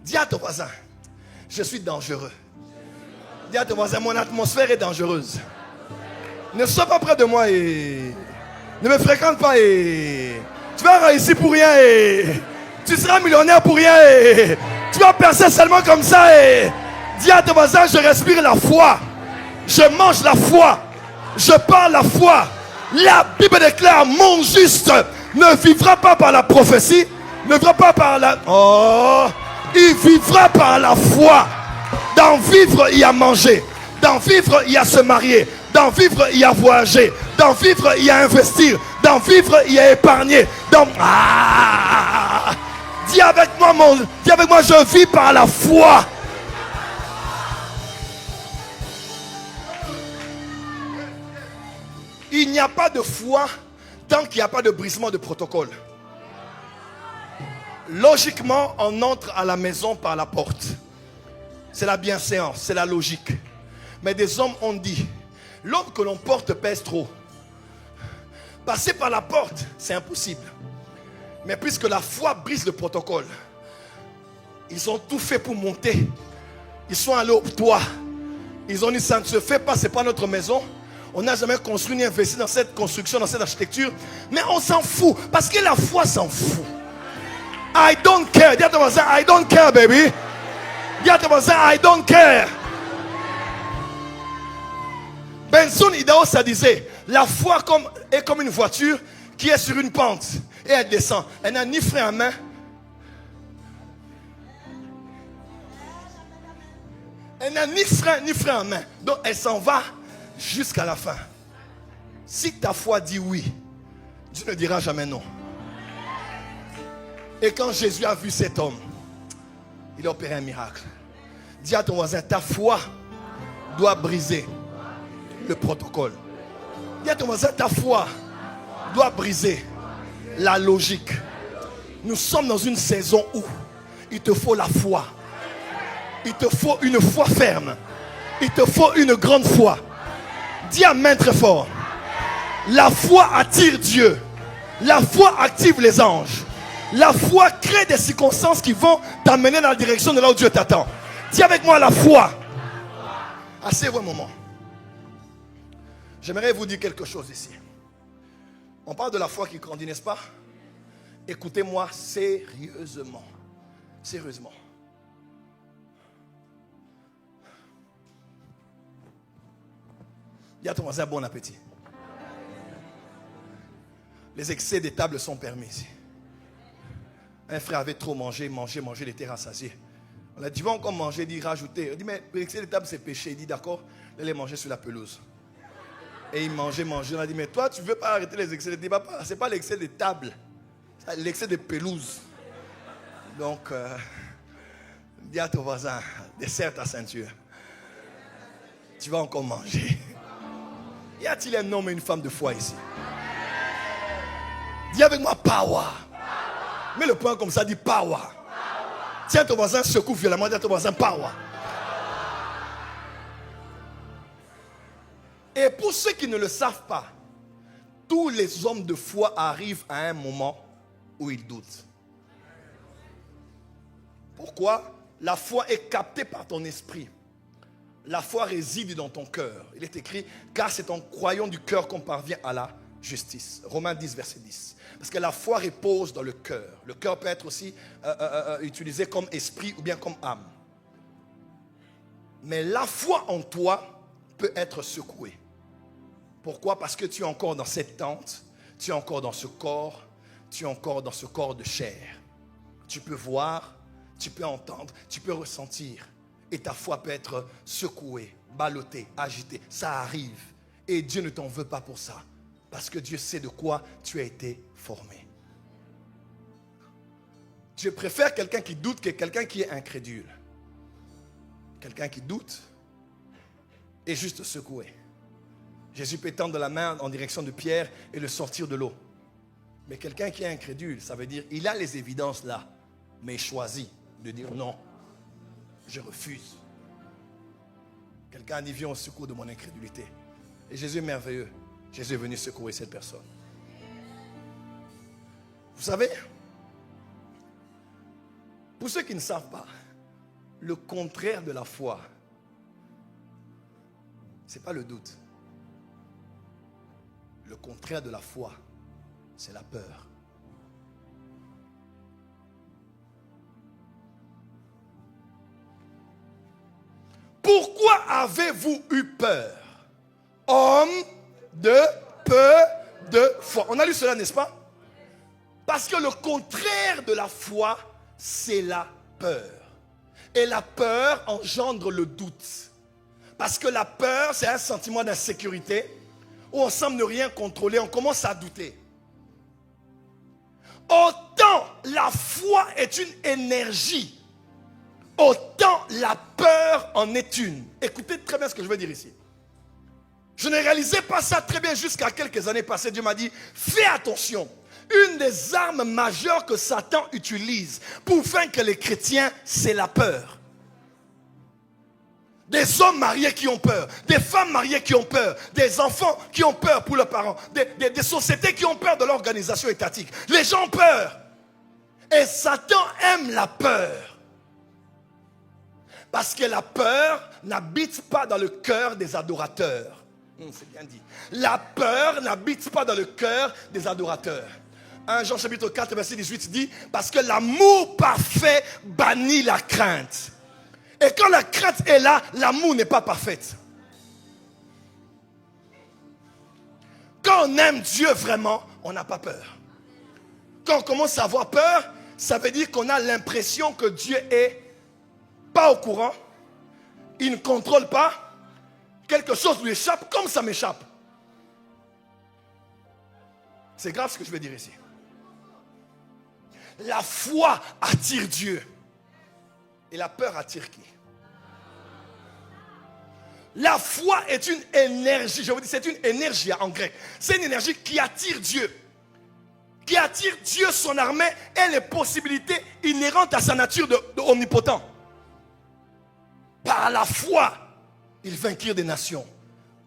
Dis à ton voisin, je suis dangereux. Dis à ton voisin, mon atmosphère est dangereuse. Ne sois pas près de moi et ne me fréquente pas et tu vas réussir pour rien et tu seras millionnaire pour rien et tu vas percer seulement comme ça et dis à ton voisin, je respire la foi. Je mange la foi. Je parle la foi. La Bible déclare, mon juste ne vivra pas par la prophétie, ne vivra pas par la... Oh, il vivra par la foi. Dans vivre, il y a manger. Dans vivre, il y a se marier. Dans vivre, il y a voyager. Dans vivre, il y a investir. Dans vivre, il y a épargner. Dis avec moi, je vis par la foi. Il n'y a pas de foi tant qu'il n'y a pas de brisement de protocole. Logiquement, on entre à la maison par la porte. C'est la bienséance, c'est la logique. Mais des hommes ont dit, l'homme que l'on porte pèse trop. Passer par la porte, c'est impossible. Mais puisque la foi brise le protocole, ils ont tout fait pour monter. Ils sont allés au toit. Ils ont dit, ça ne se fait pas, ce n'est pas notre maison. On n'a jamais construit ni investi dans cette construction, dans cette architecture. Mais on s'en fout. Parce que la foi s'en fout. I don't care. Dis à ton voisin, I don't care, baby. Dis à ton voisin, I don't care. Benson Idaho, ça disait, la foi est comme une voiture qui est sur une pente. Et elle descend. Elle n'a ni frein à main. Elle n'a ni frein à main. Donc elle s'en va jusqu'à la fin. Si ta foi dit oui, Dieu ne dira jamais non. Et quand Jésus a vu cet homme, il a opéré un miracle. Dis à ton voisin, ta foi doit briser le protocole. Dis à ton voisin, ta foi doit briser la logique. Nous sommes dans une saison où il te faut la foi. Il te faut une foi ferme. Il te faut une grande foi. Dis amen très fort. La foi attire Dieu. La foi active les anges. La foi crée des circonstances qui vont t'amener dans la direction de là où Dieu t'attend. Dis avec moi la foi. Asseyez-vous un moment. J'aimerais vous dire quelque chose ici. On parle de la foi qui grandit, n'est-ce pas? Écoutez-moi sérieusement. Sérieusement. Dis à ton voisin bon appétit. Les excès des tables sont permis ici. Un frère avait trop mangé, il était rassasié. On a dit, va encore manger, il dit, rajouter. Il dit, mais l'excès des tables c'est péché. Il dit, d'accord, allez manger sur la pelouse. Et il mangeait. On a dit, mais toi, tu ne veux pas arrêter les excès des tables? Ce n'est pas l'excès des tables, c'est l'excès de pelouse. Donc, dis à ton voisin, desserre ta ceinture. Tu vas encore manger. Y a-t-il un homme et une femme de foi ici? Dis avec moi power. Mets le point comme ça, dis power. Tiens ton voisin, secoue violemment, dis à ton voisin power. Et pour ceux qui ne le savent pas, tous les hommes de foi arrivent à un moment où ils doutent. Pourquoi? La foi est captée par ton esprit. La foi réside dans ton cœur. Il est écrit, car c'est en croyant du cœur qu'on parvient à la justice. Romains 10, verset 10. Parce que la foi repose dans le cœur. Le cœur peut être aussi utilisé comme esprit ou bien comme âme. Mais la foi en toi peut être secouée. Pourquoi? Parce que tu es encore dans cette tente, tu es encore dans ce corps, tu es encore dans ce corps de chair. Tu peux voir, tu peux entendre, tu peux ressentir. Et ta foi peut être secouée, ballottée, agitée. Ça arrive. Et Dieu ne t'en veut pas pour ça. Parce que Dieu sait de quoi tu as été formé. Dieu préfère quelqu'un qui doute que quelqu'un qui est incrédule. Quelqu'un qui doute est juste secoué. Jésus peut tendre la main en direction de Pierre et le sortir de l'eau. Mais quelqu'un qui est incrédule, ça veut dire il a les évidences là, mais il choisit de dire non, je refuse. Quelqu'un a dit viens au secours de mon incrédulité. Et Jésus est merveilleux. Jésus est venu secourir cette personne. Vous savez, pour ceux qui ne savent pas, le contraire de la foi, ce n'est pas le doute. Le contraire de la foi, c'est la peur. Pourquoi avez-vous eu peur? Homme de peu de foi. On a lu cela, n'est-ce pas? Parce que le contraire de la foi, c'est la peur. Et la peur engendre le doute. Parce que la peur, c'est un sentiment d'insécurité où on semble ne rien contrôler, on commence à douter. Autant la foi est une énergie, autant la peur en est une. Écoutez très bien ce que je veux dire ici. Je ne réalisais pas ça très bien jusqu'à quelques années passées. Dieu m'a dit, fais attention. Une des armes majeures que Satan utilise pour vaincre les chrétiens, c'est la peur. Des hommes mariés qui ont peur, des femmes mariées qui ont peur, des enfants qui ont peur pour leurs parents, des sociétés qui ont peur de l'organisation étatique. Les gens ont peur. Et Satan aime la peur. Parce que la peur n'habite pas dans le cœur des adorateurs. C'est bien dit. La peur n'habite pas dans le cœur des adorateurs. 1 Jean chapitre 4 verset 18 dit, parce que l'amour parfait bannit la crainte. Et quand la crainte est là, l'amour n'est pas parfait. Quand on aime Dieu vraiment, on n'a pas peur. Quand on commence à avoir peur, ça veut dire qu'on a l'impression que Dieu est pas au courant, il ne contrôle pas, quelque chose lui échappe comme ça m'échappe. C'est grave ce que je veux dire ici. La foi attire Dieu. Et la peur attire qui? La foi est une énergie, je vous dis, c'est une énergie en grec. C'est une énergie qui attire Dieu. Qui attire Dieu, son armée et les possibilités inhérentes à sa nature de omnipotent. Par la foi, ils vainquirent des nations.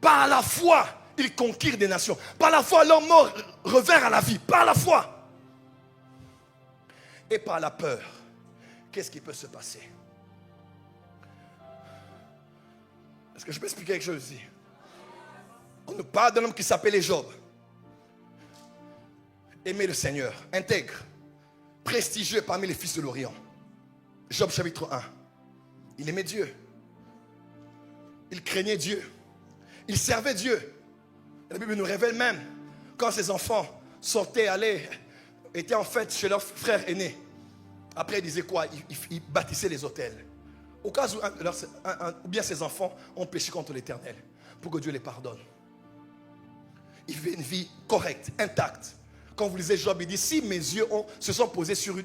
Par la foi, ils conquirent des nations. Par la foi, leurs morts revinrent à la vie. Par la foi. Et par la peur, qu'est-ce qui peut se passer? Est-ce que je peux expliquer quelque chose ici? On nous parle d'un homme qui s'appelait Job. Aimé le Seigneur, intègre, prestigieux parmi les fils de l'Orient. Job chapitre 1. Il aimait Dieu. Il craignait Dieu. Il servait Dieu. La Bible nous révèle même, quand ses enfants sortaient, allaient, étaient en fête chez leur frère aîné. Après, il disait quoi? Il bâtissait les autels. Au cas où ou bien ses enfants ont péché contre l'Éternel, pour que Dieu les pardonne. Il vivait une vie correcte, intacte. Quand vous lisez Job, il dit, si mes yeux se sont posés sur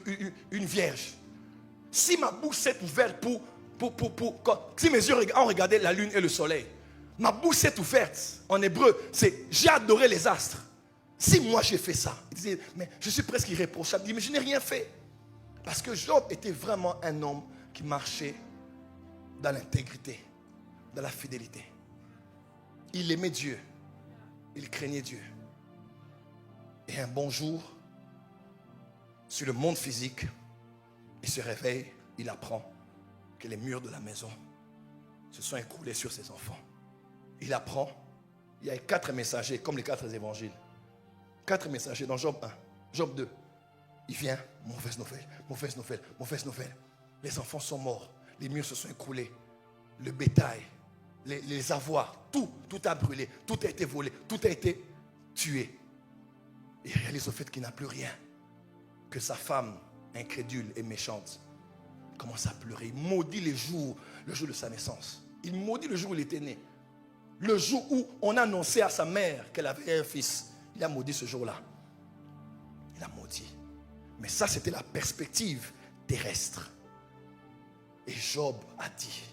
une vierge, si ma bouche s'est ouverte si mes yeux ont regardé la lune et le soleil, ma bouche s'est ouverte. En hébreu, c'est j'ai adoré les astres. Si moi j'ai fait ça, il disait, mais je suis presque irréprochable. Il dit, mais je n'ai rien fait. Parce que Job était vraiment un homme qui marchait dans l'intégrité, dans la fidélité. Il aimait Dieu. Il craignait Dieu. Et un bon jour, sur le monde physique, il se réveille, il apprend que les murs de la maison se sont écroulés sur ses enfants. Il apprend, il y a 4 messagers, comme les 4 évangiles. 4 messagers dans Job 1, Job 2. Il vient, mauvaise nouvelle, mauvaise nouvelle, mauvaise nouvelle. Les enfants sont morts, les murs se sont écroulés. Le bétail, les avoirs, tout a brûlé, tout a été volé, tout a été tué. Il réalise au fait qu'il n'a plus rien. Que sa femme, incrédule et méchante, commence à pleurer. Il maudit le jour de sa naissance. Il maudit le jour où il était né. Le jour où on a annoncé à sa mère qu'elle avait un fils. Il a maudit ce jour-là. Il a maudit. Mais ça, c'était la perspective terrestre. Et Job a dit,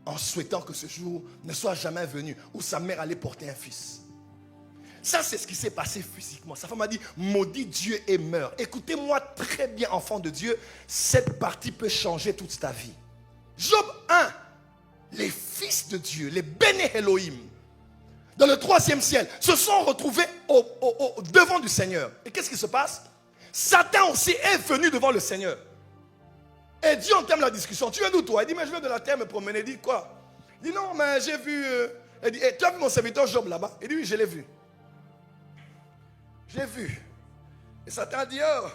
en souhaitant que ce jour ne soit jamais venu, où sa mère allait porter un fils. Ça, c'est ce qui s'est passé physiquement. Sa femme a dit, maudit Dieu et meurt. Écoutez-moi très bien, enfant de Dieu, cette partie peut changer toute ta vie. Job 1, les fils de Dieu, les Béné Elohim, dans le 3e ciel, se sont retrouvés devant du Seigneur. Et qu'est-ce qui se passe? Satan aussi est venu devant le Seigneur. Et Dieu entame la discussion. Tu viens d'où toi? Il dit, mais je viens de la terre me promener. Il dit, quoi? Il dit, non, mais j'ai vu... Il dit, tu as vu mon serviteur Job là-bas? Il dit, oui, je l'ai vu. J'ai vu. Et Satan dit, oh,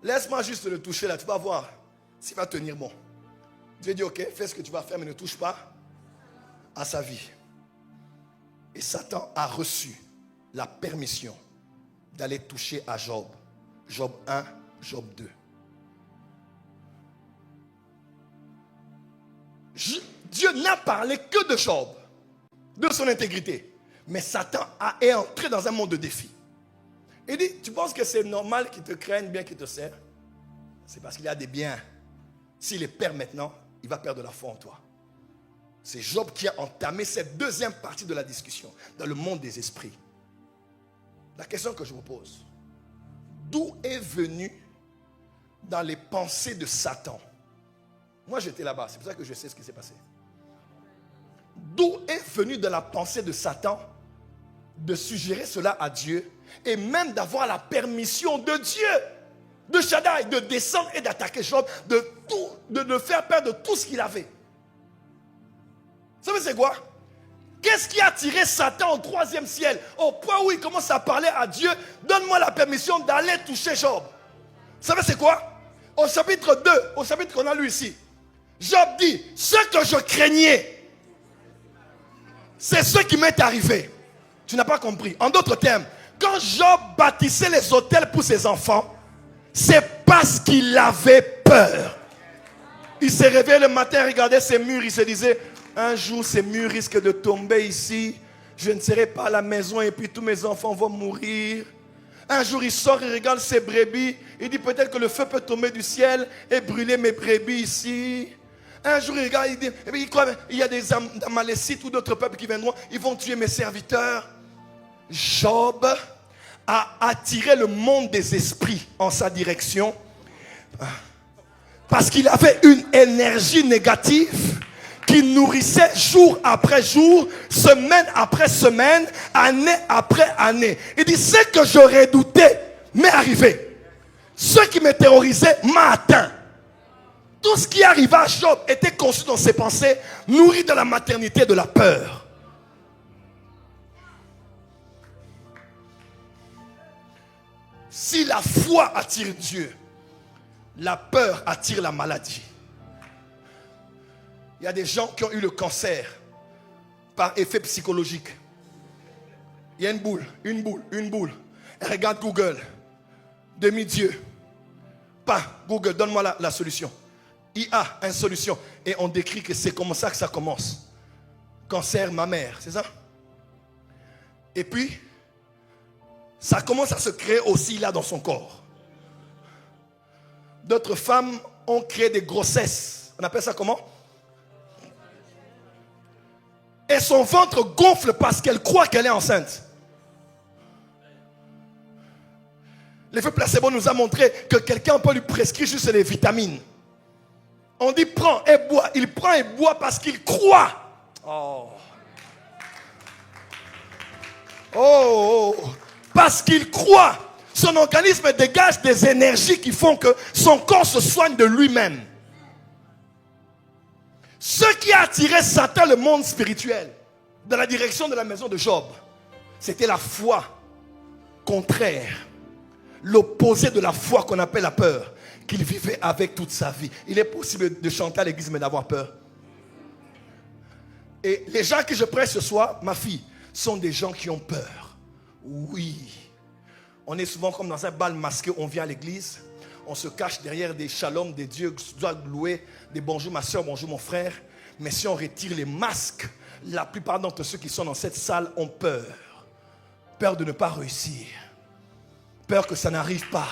laisse-moi juste le toucher là, tu vas voir s'il va tenir bon. Dieu dit, ok, fais ce que tu vas faire, mais ne touche pas à sa vie. Et Satan a reçu la permission d'aller toucher à Job. Job 1, Job 2. Dieu n'a parlé que de Job, de son intégrité. Mais Satan est entré dans un monde de défis. Il dit, tu penses que c'est normal qu'il te craigne bien qu'il te sert? C'est parce qu'il a des biens. S'il les perd maintenant, il va perdre la foi en toi. C'est Job qui a entamé cette deuxième partie de la discussion dans le monde des esprits. La question que je vous pose, d'où est venu dans les pensées de Satan? Moi j'étais là-bas, c'est pour ça que je sais ce qui s'est passé. D'où est venu dans la pensée de Satan de suggérer cela à Dieu et même d'avoir la permission de Dieu, de Shaddai, de descendre et d'attaquer Job, de le faire perdre tout ce qu'il avait? Vous savez c'est quoi? Qu'est-ce qui a attiré Satan au 3e ciel, au point où il commence à parler à Dieu? Donne-moi la permission d'aller toucher Job. Vous savez c'est quoi? Au chapitre 2, au chapitre qu'on a lu ici, Job dit, ce que je craignais, c'est ce qui m'est arrivé. Tu n'as pas compris. En d'autres termes, quand Job bâtissait les autels pour ses enfants, c'est parce qu'il avait peur. Il s'est réveillé le matin, regardait ses murs, il se disait, un jour ces murs risquent de tomber ici, je ne serai pas à la maison et puis tous mes enfants vont mourir. Un jour il sort, il regarde ses brebis, il dit peut-être que le feu peut tomber du ciel et brûler mes brebis ici. Un jour il regarde, il dit, et puis il y a des Amalécites ou d'autres peuples qui viendront, ils vont tuer mes serviteurs. Job a attiré le monde des esprits en sa direction parce qu'il avait une énergie négative qui nourrissait jour après jour, semaine après semaine, année après année. Il dit, ce que je redoutais m'est arrivé. Ce qui me terrorisait m'a atteint. Tout ce qui arriva à Job était conçu dans ses pensées, nourri de la maternité de la peur. Si la foi attire Dieu, la peur attire la maladie. Il y a des gens qui ont eu le cancer par effet psychologique. Il y a une boule. Elle regarde Google. Demi-dieu. Pas Google, donne-moi la solution. IA, une solution. Et on décrit que c'est comme ça que ça commence. Cancer mammaire, c'est ça? Et puis, ça commence à se créer aussi là dans son corps. D'autres femmes ont créé des grossesses. On appelle ça comment? Et son ventre gonfle parce qu'elle croit qu'elle est enceinte. L'effet placebo nous a montré que quelqu'un peut lui prescrire juste des vitamines. On dit prends et bois. Il prend et boit parce qu'il croit. Parce qu'il croit. Son organisme dégage des énergies qui font que son corps se soigne de lui-même. Ce qui a attiré Satan, le monde spirituel, dans la direction de la maison de Job, c'était la foi contraire. L'opposé de la foi qu'on appelle la peur, qu'il vivait avec toute sa vie. Il est possible de chanter à l'église mais d'avoir peur. Et les gens que je prêche ce soir, ma fille, sont des gens qui ont peur. Oui. On est souvent comme dans un bal masqué, on vient à l'église, on se cache derrière des shalom, des dieux, doit louer, des bonjour ma soeur, bonjour mon frère. Mais si on retire les masques, la plupart d'entre ceux qui sont dans cette salle ont peur. Peur de ne pas réussir. Peur que ça n'arrive pas.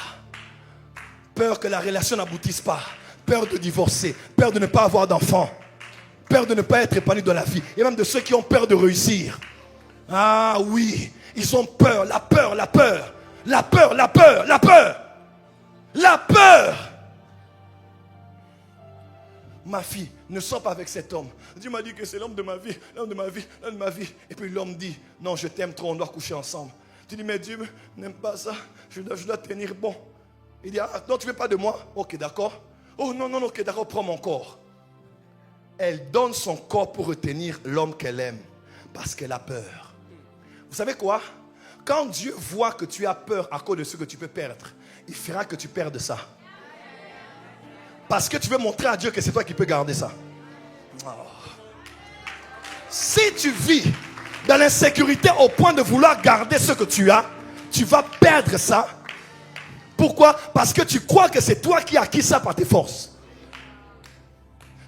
Peur que la relation n'aboutisse pas. Peur de divorcer. Peur de ne pas avoir d'enfants. Peur de ne pas être épanoui dans la vie. Et même de ceux qui ont peur de réussir. Ah oui, ils ont peur, la peur, la peur. La peur, la peur, la peur. La peur. Ma fille, ne sors pas avec cet homme. Dieu m'a dit que c'est l'homme de ma vie, l'homme de ma vie, l'homme de ma vie. Et puis l'homme dit, non, je t'aime trop, on doit coucher ensemble. Tu dis, mais Dieu n'aime pas ça, je dois tenir bon. Il dit, ah, non, tu ne veux pas de moi? Ok, d'accord. Oh non, non, ok, d'accord, prends mon corps. Elle donne son corps pour retenir l'homme qu'elle aime, parce qu'elle a peur. Vous savez quoi? Quand Dieu voit que tu as peur à cause de ce que tu peux perdre, il fera que tu perdes ça. Parce que tu veux montrer à Dieu que c'est toi qui peux garder ça. Oh. Si tu vis dans l'insécurité au point de vouloir garder ce que tu as, tu vas perdre ça. Pourquoi? Parce que tu crois que c'est toi qui as acquis ça par tes forces.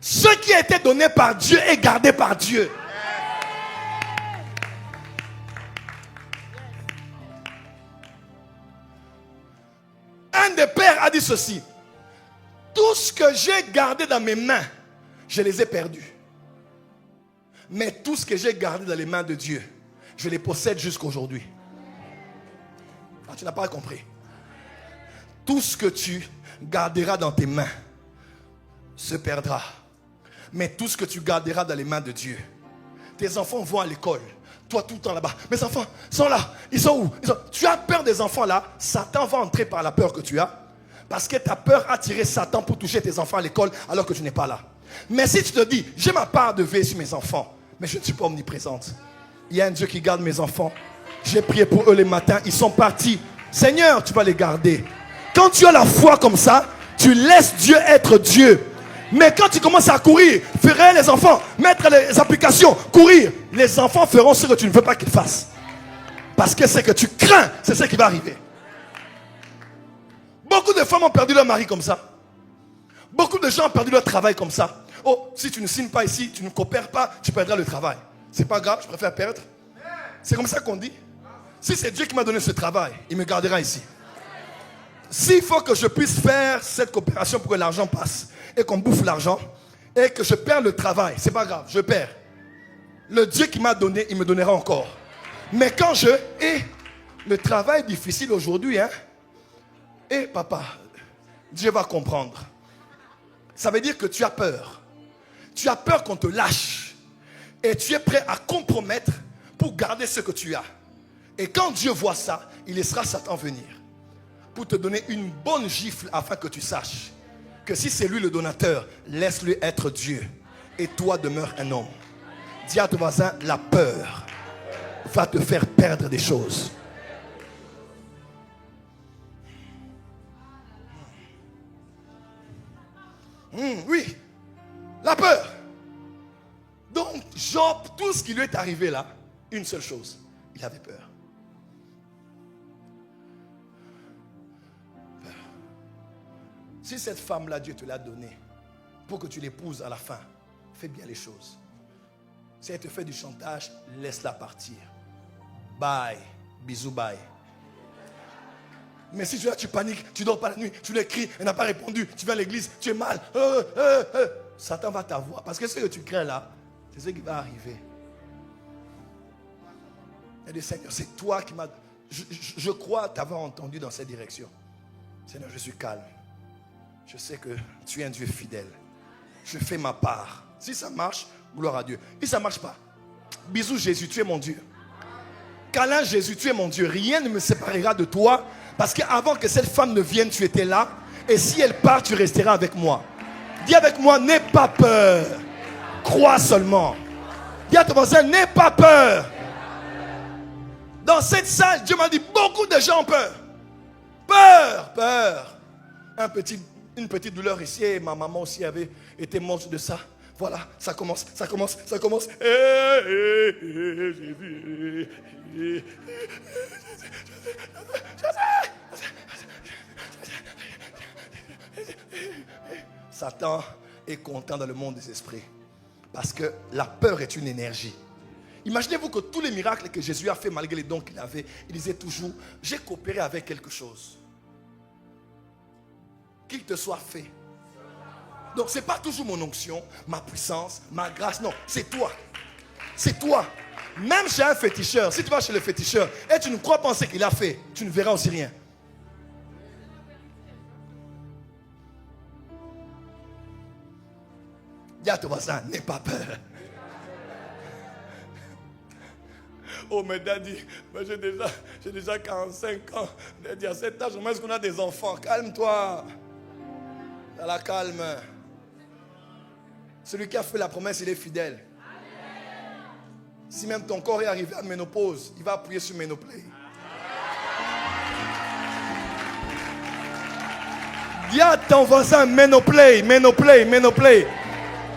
Ce qui a été donné par Dieu est gardé par Dieu. Un des pères a dit ceci: tout ce que j'ai gardé dans mes mains, je les ai perdus. Mais tout ce que j'ai gardé dans les mains de Dieu, je les possède jusqu'à aujourd'hui. Ah, tu n'as pas compris. Tout ce que tu garderas dans tes mains se perdra. Mais tout ce que tu garderas dans les mains de Dieu, tes enfants vont à l'école. Toi, tout le temps là-bas. Mes enfants sont là. Ils sont où? Tu as peur des enfants là. Satan va entrer par la peur que tu as. Parce que ta peur a tiré Satan pour toucher tes enfants à l'école alors que tu n'es pas là. Mais si tu te dis, j'ai ma part de veille sur mes enfants, mais je ne suis pas omniprésente. Il y a un Dieu qui garde mes enfants. J'ai prié pour eux les matins. Ils sont partis. Seigneur, tu vas les garder. Quand tu as la foi comme ça, tu laisses Dieu être Dieu. Mais quand tu commences à courir, faire les enfants, mettre les applications, courir, les enfants feront ce que tu ne veux pas qu'ils fassent. Parce que ce que tu crains, c'est ce qui va arriver. Beaucoup de femmes ont perdu leur mari comme ça. Beaucoup de gens ont perdu leur travail comme ça. Oh, si tu ne signes pas ici, tu ne coopères pas, tu perdras le travail. C'est pas grave, je préfère perdre. C'est comme ça qu'on dit. Si c'est Dieu qui m'a donné ce travail, il me gardera ici. S'il faut que je puisse faire cette coopération pour que l'argent passe et qu'on bouffe l'argent et que je perds le travail, c'est pas grave, je perds. Le Dieu qui m'a donné, il me donnera encore. Mais quand le travail difficile aujourd'hui, hein, et papa, Dieu va comprendre. Ça veut dire que tu as peur. Tu as peur qu'on te lâche. Et tu es prêt à compromettre pour garder ce que tu as. Et quand Dieu voit ça, il laissera Satan venir. pour te donner une bonne gifle afin que tu saches que si c'est lui le donateur, laisse-lui être Dieu et toi demeure un homme. Dis à ton voisin, la peur va te faire perdre des choses. Oui, la peur. Donc Job, tout ce qui lui est arrivé là, une seule chose, il avait peur. Si cette femme-là, Dieu te l'a donnée pour que tu l'épouses à la fin, fais bien les choses. Si elle te fait du chantage, laisse-la partir. Bye. Bisous, bye. Mais si tu es là, tu paniques, tu dors pas la nuit, tu l'écris, elle n'a pas répondu, tu vas à l'église, tu es mal. Satan va t'avoir. Parce que ce que tu crains là, c'est ce qui va arriver. Et le Seigneur, c'est toi qui m'as... Je crois t'avoir entendu dans cette direction. Seigneur, je suis calme. Je sais que tu es un Dieu fidèle. Je fais ma part. Si ça marche, gloire à Dieu. Si ça ne marche pas, bisous Jésus, tu es mon Dieu. Câlin Jésus, tu es mon Dieu. Rien ne me séparera de toi. Parce qu'avant que cette femme ne vienne, tu étais là. Et si elle part, tu resteras avec moi. Dis avec moi, n'aie pas peur. Crois seulement. Dis à ton voisin, n'aie pas peur. Dans cette salle, Dieu m'a dit, beaucoup de gens ont peur. Peur. Une petite douleur ici. Et ma maman aussi avait été morte de ça. Voilà, ça commence. Satan est content dans le monde des esprits. Parce que la peur est une énergie. Imaginez-vous que tous les miracles que Jésus a fait malgré les dons qu'il avait, il disait toujours, j'ai coopéré avec quelque chose. Qu'il te soit fait. Donc ce n'est pas toujours mon onction, ma puissance, ma grâce. Non, c'est toi. C'est toi. Même chez un féticheur, si tu vas chez le féticheur et tu ne crois pas en ce qu'il a fait, tu ne verras aussi rien. Dis à ton voisin, n'aie pas peur. Oh mais daddy, j'ai déjà 45 ans. Daddy, à cet âge, est-ce qu'on a des enfants? Calme-toi. Dans la calme. Celui qui a fait la promesse, il est fidèle. Si même ton corps est arrivé à ménopause, il va appuyer sur Ménoplay. Dis à ton voisin, Ménoplay.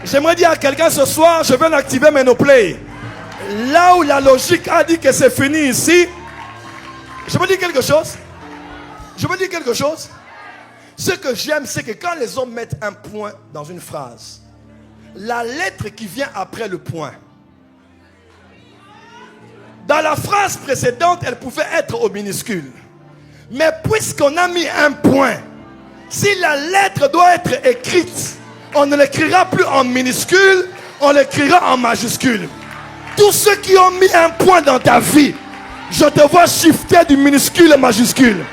J'aimerais dire à quelqu'un ce soir, je viens d'activer Ménoplay. Là où la logique a dit que c'est fini ici, je veux dire quelque chose. Ce que j'aime, c'est que quand les hommes mettent un point dans une phrase, la lettre qui vient après le point, dans la phrase précédente, elle pouvait être au minuscule. Mais puisqu'on a mis un point, si la lettre doit être écrite, on ne l'écrira plus en minuscule, on l'écrira en majuscule. Tous ceux qui ont mis un point dans ta vie, je te vois shifter du minuscule au majuscule.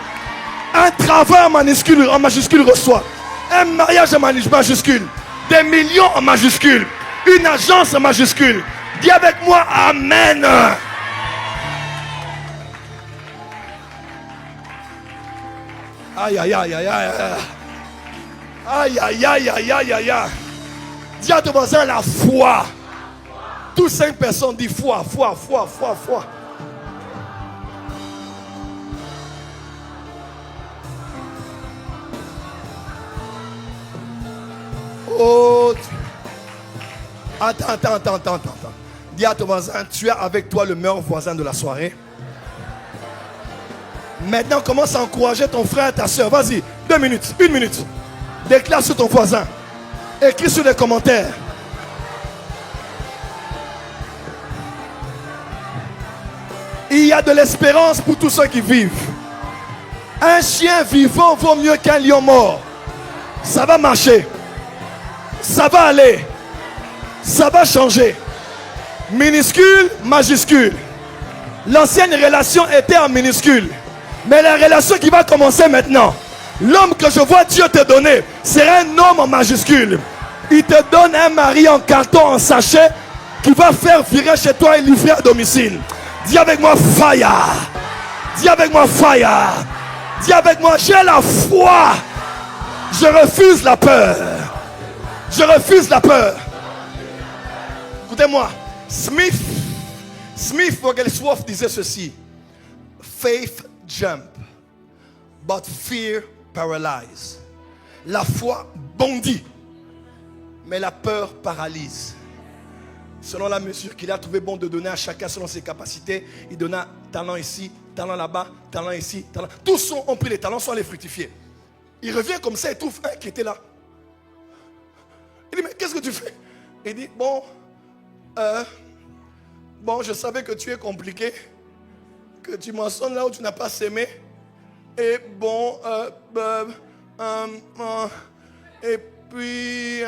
Un travail en majuscule reçoit. Un mariage en majuscule. Des millions en majuscule. Une agence en majuscule. Dis avec moi, Amen. Aïe, aïe, aïe, aïe, aïe. Aïe, aïe, aïe, aïe, aïe, aïe. Dis à ton voisin la foi. Tous 5 personnes disent foi. Oh. Attends. Dis à ton voisin, tu as avec toi le meilleur voisin de la soirée. Maintenant, commence à encourager ton frère, ta soeur. Vas-y, 2 minutes, 1 minute. Déclare sur ton voisin. Écris sur les commentaires. Il y a de l'espérance pour tous ceux qui vivent. Un chien vivant vaut mieux qu'un lion mort. Ça va marcher. Ça va aller. Ça va changer. Minuscule, majuscule. L'ancienne relation était en minuscule. Mais la relation qui va commencer maintenant, l'homme que je vois Dieu te donner, c'est un homme en majuscule. Il te donne un mari en carton, en sachet, qui va faire virer chez toi et livrer à domicile. Dis avec moi fire. Dis avec moi fire. Dis avec moi, j'ai la foi. Je refuse la peur. Je refuse la peur. Écoutez-moi, Smith Wigglesworth disait ceci. Faith jump, but fear paralyze. La foi bondit, mais la peur paralyse. Selon la mesure qu'il a trouvé bon de donner à chacun selon ses capacités, il donna talent ici, talent là-bas, talent ici, talent. Tous ont pris les talents, sont allés fructifier. Il revient comme ça et trouve un qui était là. Il dit, mais qu'est-ce que tu fais? Il dit, bon, je savais que tu es compliqué, que tu moissonnes là où tu n'as pas semé. Et bon, et puis,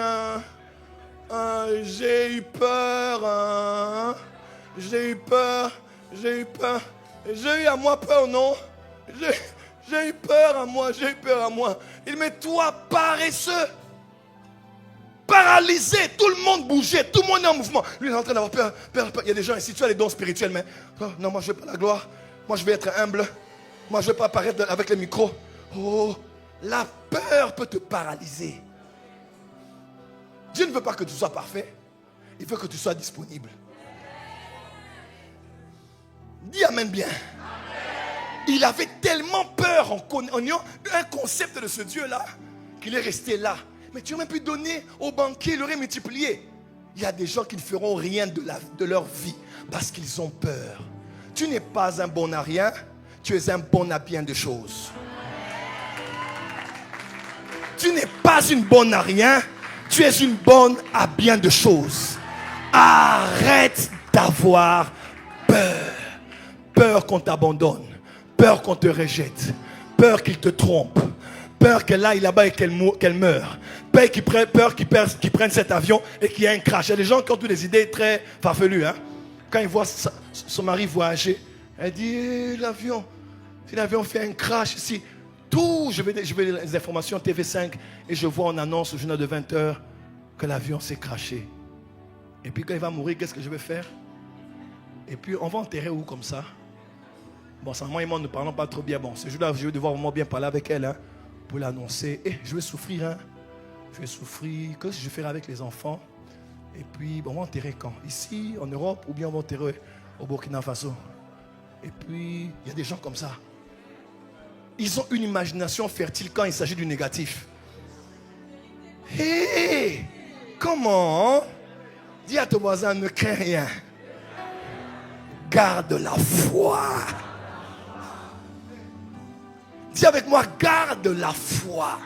j'ai eu peur, j'ai eu à moi peur, non? J'ai eu peur à moi. Il dit, mais toi, paresseux, paralysé, tout le monde bougeait, tout le monde est en mouvement. Lui, il est en train d'avoir peur. Il y a des gens ici, tu as les dons spirituels, mais non, moi, je veux pas la gloire. Moi, je vais être humble. Moi, je ne veux pas apparaître avec le micro. Oh, la peur peut te paralyser. Dieu ne veut pas que tu sois parfait. Il veut que tu sois disponible. Dis amen bien. Il avait tellement peur en ayant un concept de ce Dieu-là qu'il est resté là. Mais tu aurais pu donner au banquier, il aurait multiplié. Il y a des gens qui ne feront rien de leur vie parce qu'ils ont peur. Tu n'es pas un bon à rien, tu es un bon à bien de choses. Tu n'es pas une bonne à rien, tu es une bonne à bien de choses. Arrête d'avoir peur. Peur qu'on t'abandonne, peur qu'on te rejette, peur qu'il te trompe, peur qu'elle aille là-bas et qu'elle meure, peur qu'il prenne cet avion et qu'il y ait un crash. Il y a des gens qui ont toutes des idées très farfelues. Hein? Quand ils voient son mari voyager, elle dit l'avion, si l'avion fait un crash ici, tout, je vais les informations TV5 et je vois en annonce au journal de 20h que l'avion s'est crashé. Et puis quand il va mourir, qu'est-ce que je vais faire? Et puis on va enterrer où comme ça? Bon, ça, moi et moi, ne parlons pas trop bien. Bon, ce jour-là, je vais devoir vraiment bien parler avec elle hein, pour l'annoncer. Et je vais souffrir. Hein. Je vais souffrir. Qu'est-ce que je ferai avec les enfants? Et puis, bon, on va enterrer quand? Ici, en Europe, ou bien on va enterrer au Burkina Faso? Et puis, il y a des gens comme ça. Ils ont une imagination fertile quand il s'agit du négatif. Hé! Comment? Dis à ton voisin, ne crains rien. Garde la foi. Dis avec moi, garde la foi.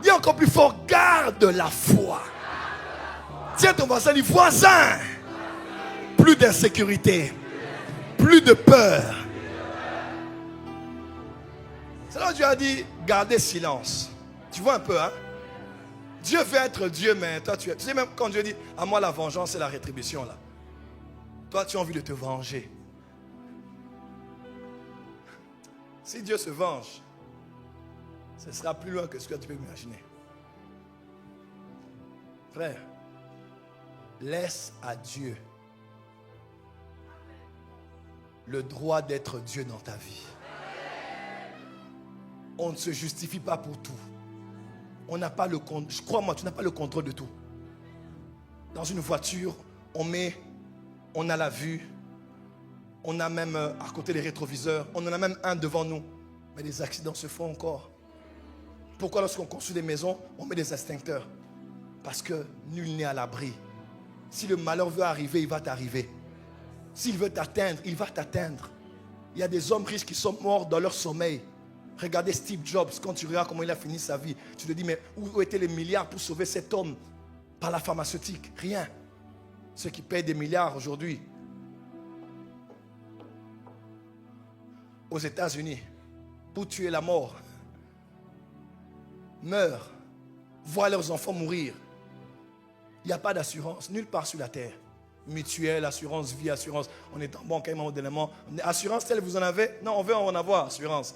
Dis encore plus fort, garde la foi. Dis à ton voisin, dis voisin. Plus d'insécurité, plus de peur. C'est là où Dieu a dit, gardez silence. Tu vois un peu, hein? Dieu veut être Dieu, mais toi tu sais même quand Dieu dit, à moi la vengeance et la rétribution là. Toi tu as envie de te venger. Si Dieu se venge, ce sera plus loin que ce que tu peux imaginer. Frère, laisse à Dieu le droit d'être Dieu dans ta vie. On ne se justifie pas pour tout. On n'a pas le contrôle. Crois-moi, tu n'as pas le contrôle de tout. Dans une voiture, on a la vue. On a même à côté les rétroviseurs. On en a même un devant nous. Mais les accidents se font encore. Pourquoi lorsqu'on construit des maisons, on met des extincteurs? Parce que nul n'est à l'abri. Si le malheur veut arriver, il va t'arriver. S'il veut t'atteindre, il va t'atteindre. Il y a des hommes riches qui sont morts dans leur sommeil. Regardez Steve Jobs, quand tu regardes comment il a fini sa vie, tu te dis, mais où étaient les milliards pour sauver cet homme par la pharmaceutique? Rien. Ceux qui payent des milliards aujourd'hui aux États-Unis pour tuer la mort, meurent, voient leurs enfants mourir. Il n'y a pas d'assurance nulle part sur la terre. Mutuelle, assurance vie, assurance. On est en banque, modèlement. Assurance telle vous en avez? Non, on veut en avoir. Assurance.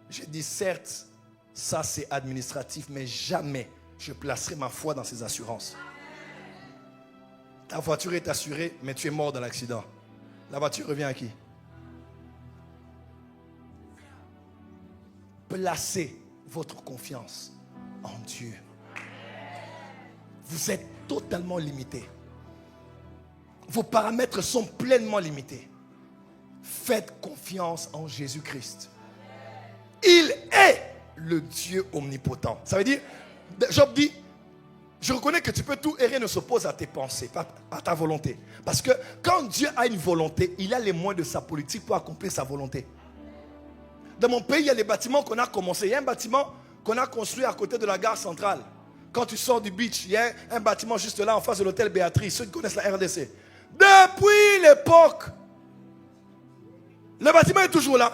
J'ai dit certes, ça c'est administratif, mais jamais je placerai ma foi dans ces assurances. Ta voiture est assurée, mais tu es mort dans l'accident. La voiture revient à qui? placez votre confiance en Dieu. Vous êtes totalement limité. Vos paramètres sont pleinement limités. Faites confiance en Jésus-Christ. Il est le Dieu omnipotent. Ça veut dire, Job dit, je reconnais que tu peux tout et rien ne s'oppose à tes pensées, à ta volonté. Parce que quand Dieu a une volonté, il a les moyens de sa politique pour accomplir sa volonté. Dans mon pays, il y a les bâtiments qu'on a commencé. Il y a un bâtiment qu'on a construit à côté de la gare centrale. Quand tu sors du beach, il y a un bâtiment juste là en face de l'hôtel Béatrice. Ceux qui connaissent la RDC. Depuis l'époque, le bâtiment est toujours là.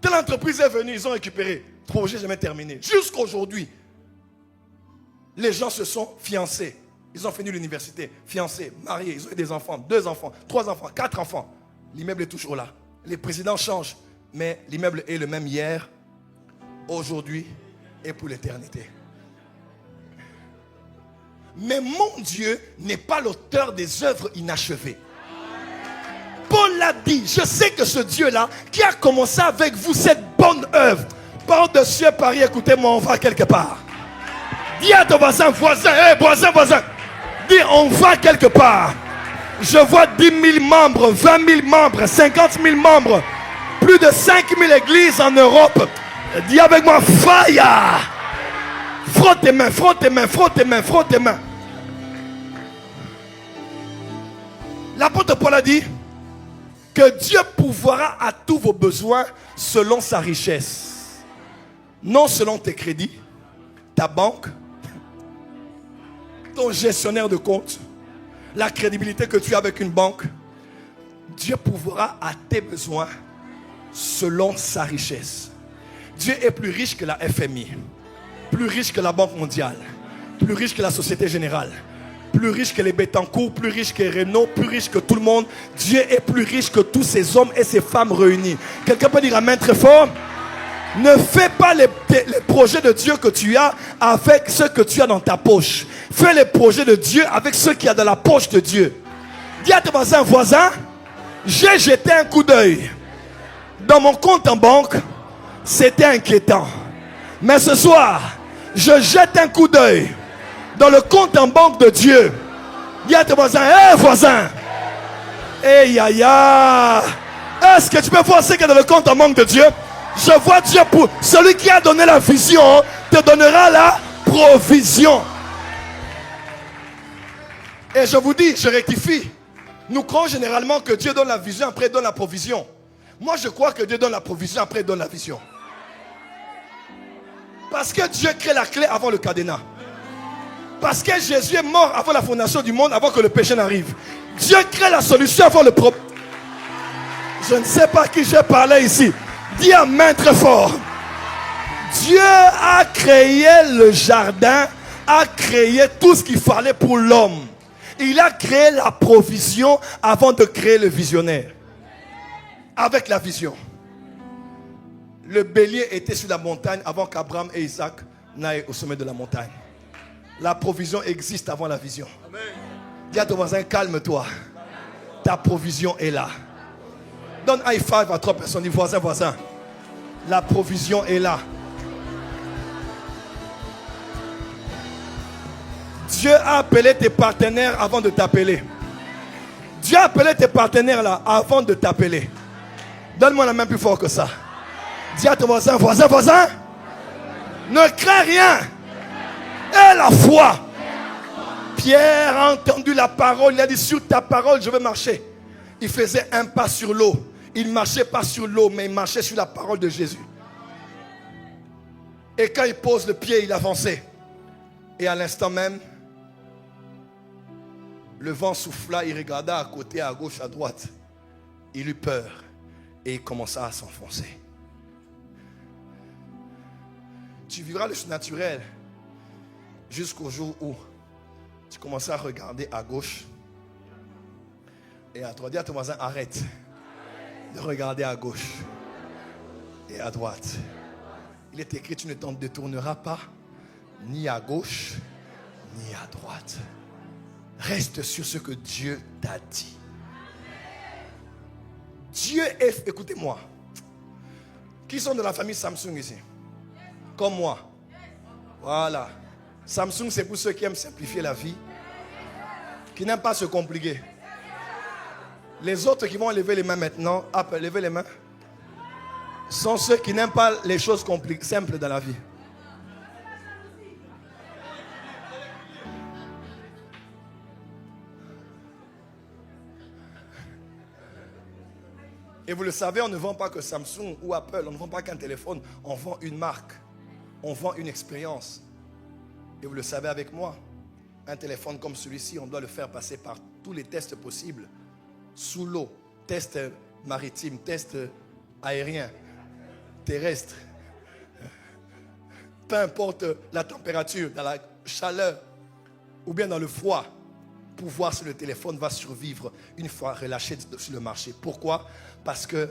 Telle entreprise est venue, ils ont récupéré. Projet jamais terminé. Jusqu'à aujourd'hui, les gens se sont fiancés. Ils ont fini l'université, fiancés, mariés, ils ont eu des enfants, 2 enfants, 3 enfants, 4 enfants. L'immeuble est toujours là. Les présidents changent, mais l'immeuble est le même hier, aujourd'hui et pour l'éternité. Mais mon Dieu n'est pas l'auteur des œuvres inachevées. Paul l'a dit, je sais que ce Dieu-là, qui a commencé avec vous cette bonne œuvre, par-dessus Paris, écoutez-moi, on va quelque part. Dis à ton voisin, voisin. Dis, on va quelque part. Je vois 10 000 membres, 20 000 membres, 50 000 membres, plus de 5 000 églises en Europe. Dis avec moi, fire. Frotte tes mains, frotte tes mains, frotte tes mains, frotte tes mains. L'apôtre Paul a dit que Dieu pourvoira à tous vos besoins selon sa richesse. Non selon tes crédits, ta banque, ton gestionnaire de compte, la crédibilité que tu as avec une banque. Dieu pourvoira à tes besoins selon sa richesse. Dieu est plus riche que la FMI, plus riche que la Banque mondiale, plus riche que la Société Générale, plus riche que les Bettencourt, plus riche que Renault, plus riche que tout le monde. Dieu est plus riche que tous ces hommes et ces femmes réunis. Quelqu'un peut dire amen très fort? Ne fais pas les projets de Dieu que tu as avec ce que tu as dans ta poche. Fais les projets de Dieu avec ce qu'il y a dans la poche de Dieu. Dis à ton voisin, j'ai jeté un coup d'œil dans mon compte en banque, c'était inquiétant. Mais ce soir, je jette un coup d'œil dans le compte en banque de Dieu. Dis à ton voisin, hé voisin, hé yaya, est-ce que tu peux voir ce qu'il y a dans le compte en banque de Dieu? Je vois Dieu pour celui qui a donné la vision, te donnera la provision. Et je vous dis, je rectifie. Nous croyons généralement que Dieu donne la vision, après il donne la provision. Moi je crois que Dieu donne la provision, après il donne la vision. Parce que Dieu crée la clé avant le cadenas. Parce que Jésus est mort avant la fondation du monde, avant que le péché n'arrive. Dieu crée la solution avant le problème. Je ne sais pas à qui j'ai parlé ici. Dis amen très fort. Dieu a créé le jardin, a créé tout ce qu'il fallait pour l'homme. Il a créé la provision avant de créer le visionnaire. Avec la vision. Le bélier était sur la montagne avant qu'Abraham et Isaac n'aillent au sommet de la montagne. La provision existe avant la vision. Amen. Dis à ton voisin, calme-toi. Ta provision est là. Donne high five à 3 personnes. Dis voisin. La provision est là. Dieu a appelé tes partenaires avant de t'appeler. Dieu a appelé tes partenaires là avant de t'appeler. Donne-moi la main plus fort que ça. Dis à ton voisin. Ne crains rien. Et la foi. Pierre a entendu la parole. Il a dit, sur ta parole, je vais marcher. Il faisait un pas sur l'eau. Il ne marchait pas sur l'eau, mais il marchait sur la parole de Jésus. Et quand il pose le pied, il avançait. Et à l'instant même, le vent souffla, il regarda à côté, à gauche, à droite. Il eut peur et il commença à s'enfoncer. Tu vivras le surnaturel jusqu'au jour où tu commenceras à regarder à gauche et à droite. Dis à ton voisin, arrête de regarder à gauche et à droite. Il est écrit, tu ne t'en détourneras pas ni à gauche ni à droite. Reste sur ce que Dieu t'a dit. Dieu est, écoutez-moi, qui sont de la famille Samsung ici? Comme moi. Voilà. Samsung, c'est pour ceux qui aiment simplifier la vie, qui n'aiment pas se compliquer. Les autres qui vont lever les mains maintenant, Apple, levez les mains, sont ceux qui n'aiment pas les choses simples dans la vie. Et vous le savez, on ne vend pas que Samsung ou Apple, on ne vend pas qu'un téléphone, on vend une marque, on vend une expérience. Et vous le savez avec moi, un téléphone comme celui-ci, on doit le faire passer par tous les tests possibles. Sous l'eau, test maritime, test aérien, terrestre. Peu importe la température, dans la chaleur ou bien dans le froid, pour voir si le téléphone va survivre une fois relâché sur le marché. Pourquoi? Parce que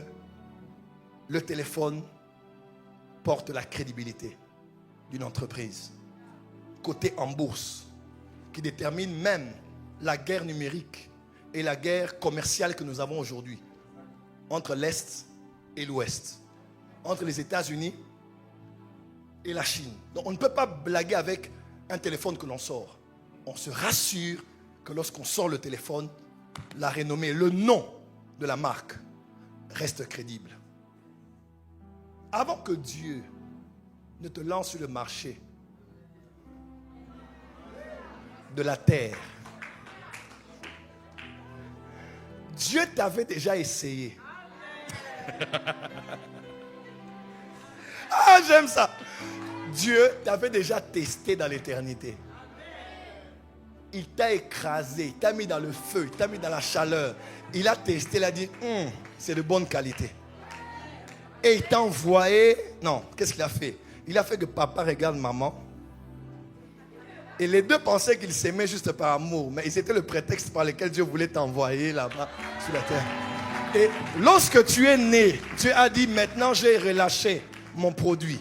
le téléphone porte la crédibilité d'une entreprise cotée en bourse qui détermine même la guerre numérique et la guerre commerciale que nous avons aujourd'hui entre l'Est et l'Ouest, entre les États-Unis et la Chine. Donc on ne peut pas blaguer avec un téléphone que l'on sort. On se rassure que lorsqu'on sort le téléphone, la renommée, le nom de la marque reste crédible. Avant que Dieu ne te lance sur le marché de la terre, Dieu t'avait déjà essayé. Ah, j'aime ça. Dieu t'avait déjà testé dans l'éternité. Il t'a écrasé, il t'a mis dans le feu, il t'a mis dans la chaleur. Il a testé, il a dit, c'est de bonne qualité. Et il t'a envoyé. Non, qu'est-ce qu'il a fait? Il a fait que papa regarde maman. Et les deux pensaient qu'ils s'aimaient juste par amour. Mais c'était le prétexte par lequel Dieu voulait t'envoyer là-bas sur la terre. Et lorsque tu es né, Dieu a dit, maintenant j'ai relâché mon produit.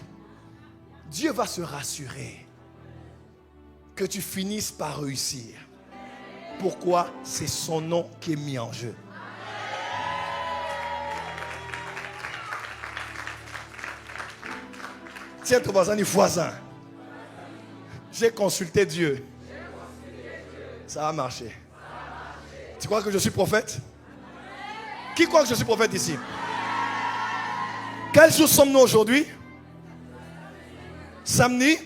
Dieu va se rassurer que tu finisses par réussir. Pourquoi? C'est son nom qui est mis en jeu. Tiens ton voisin, dis voisin. J'ai consulté Dieu. Ça a marché. Tu crois que je suis prophète? Qui croit que je suis prophète ici? Quel jour sommes-nous aujourd'hui? Samedi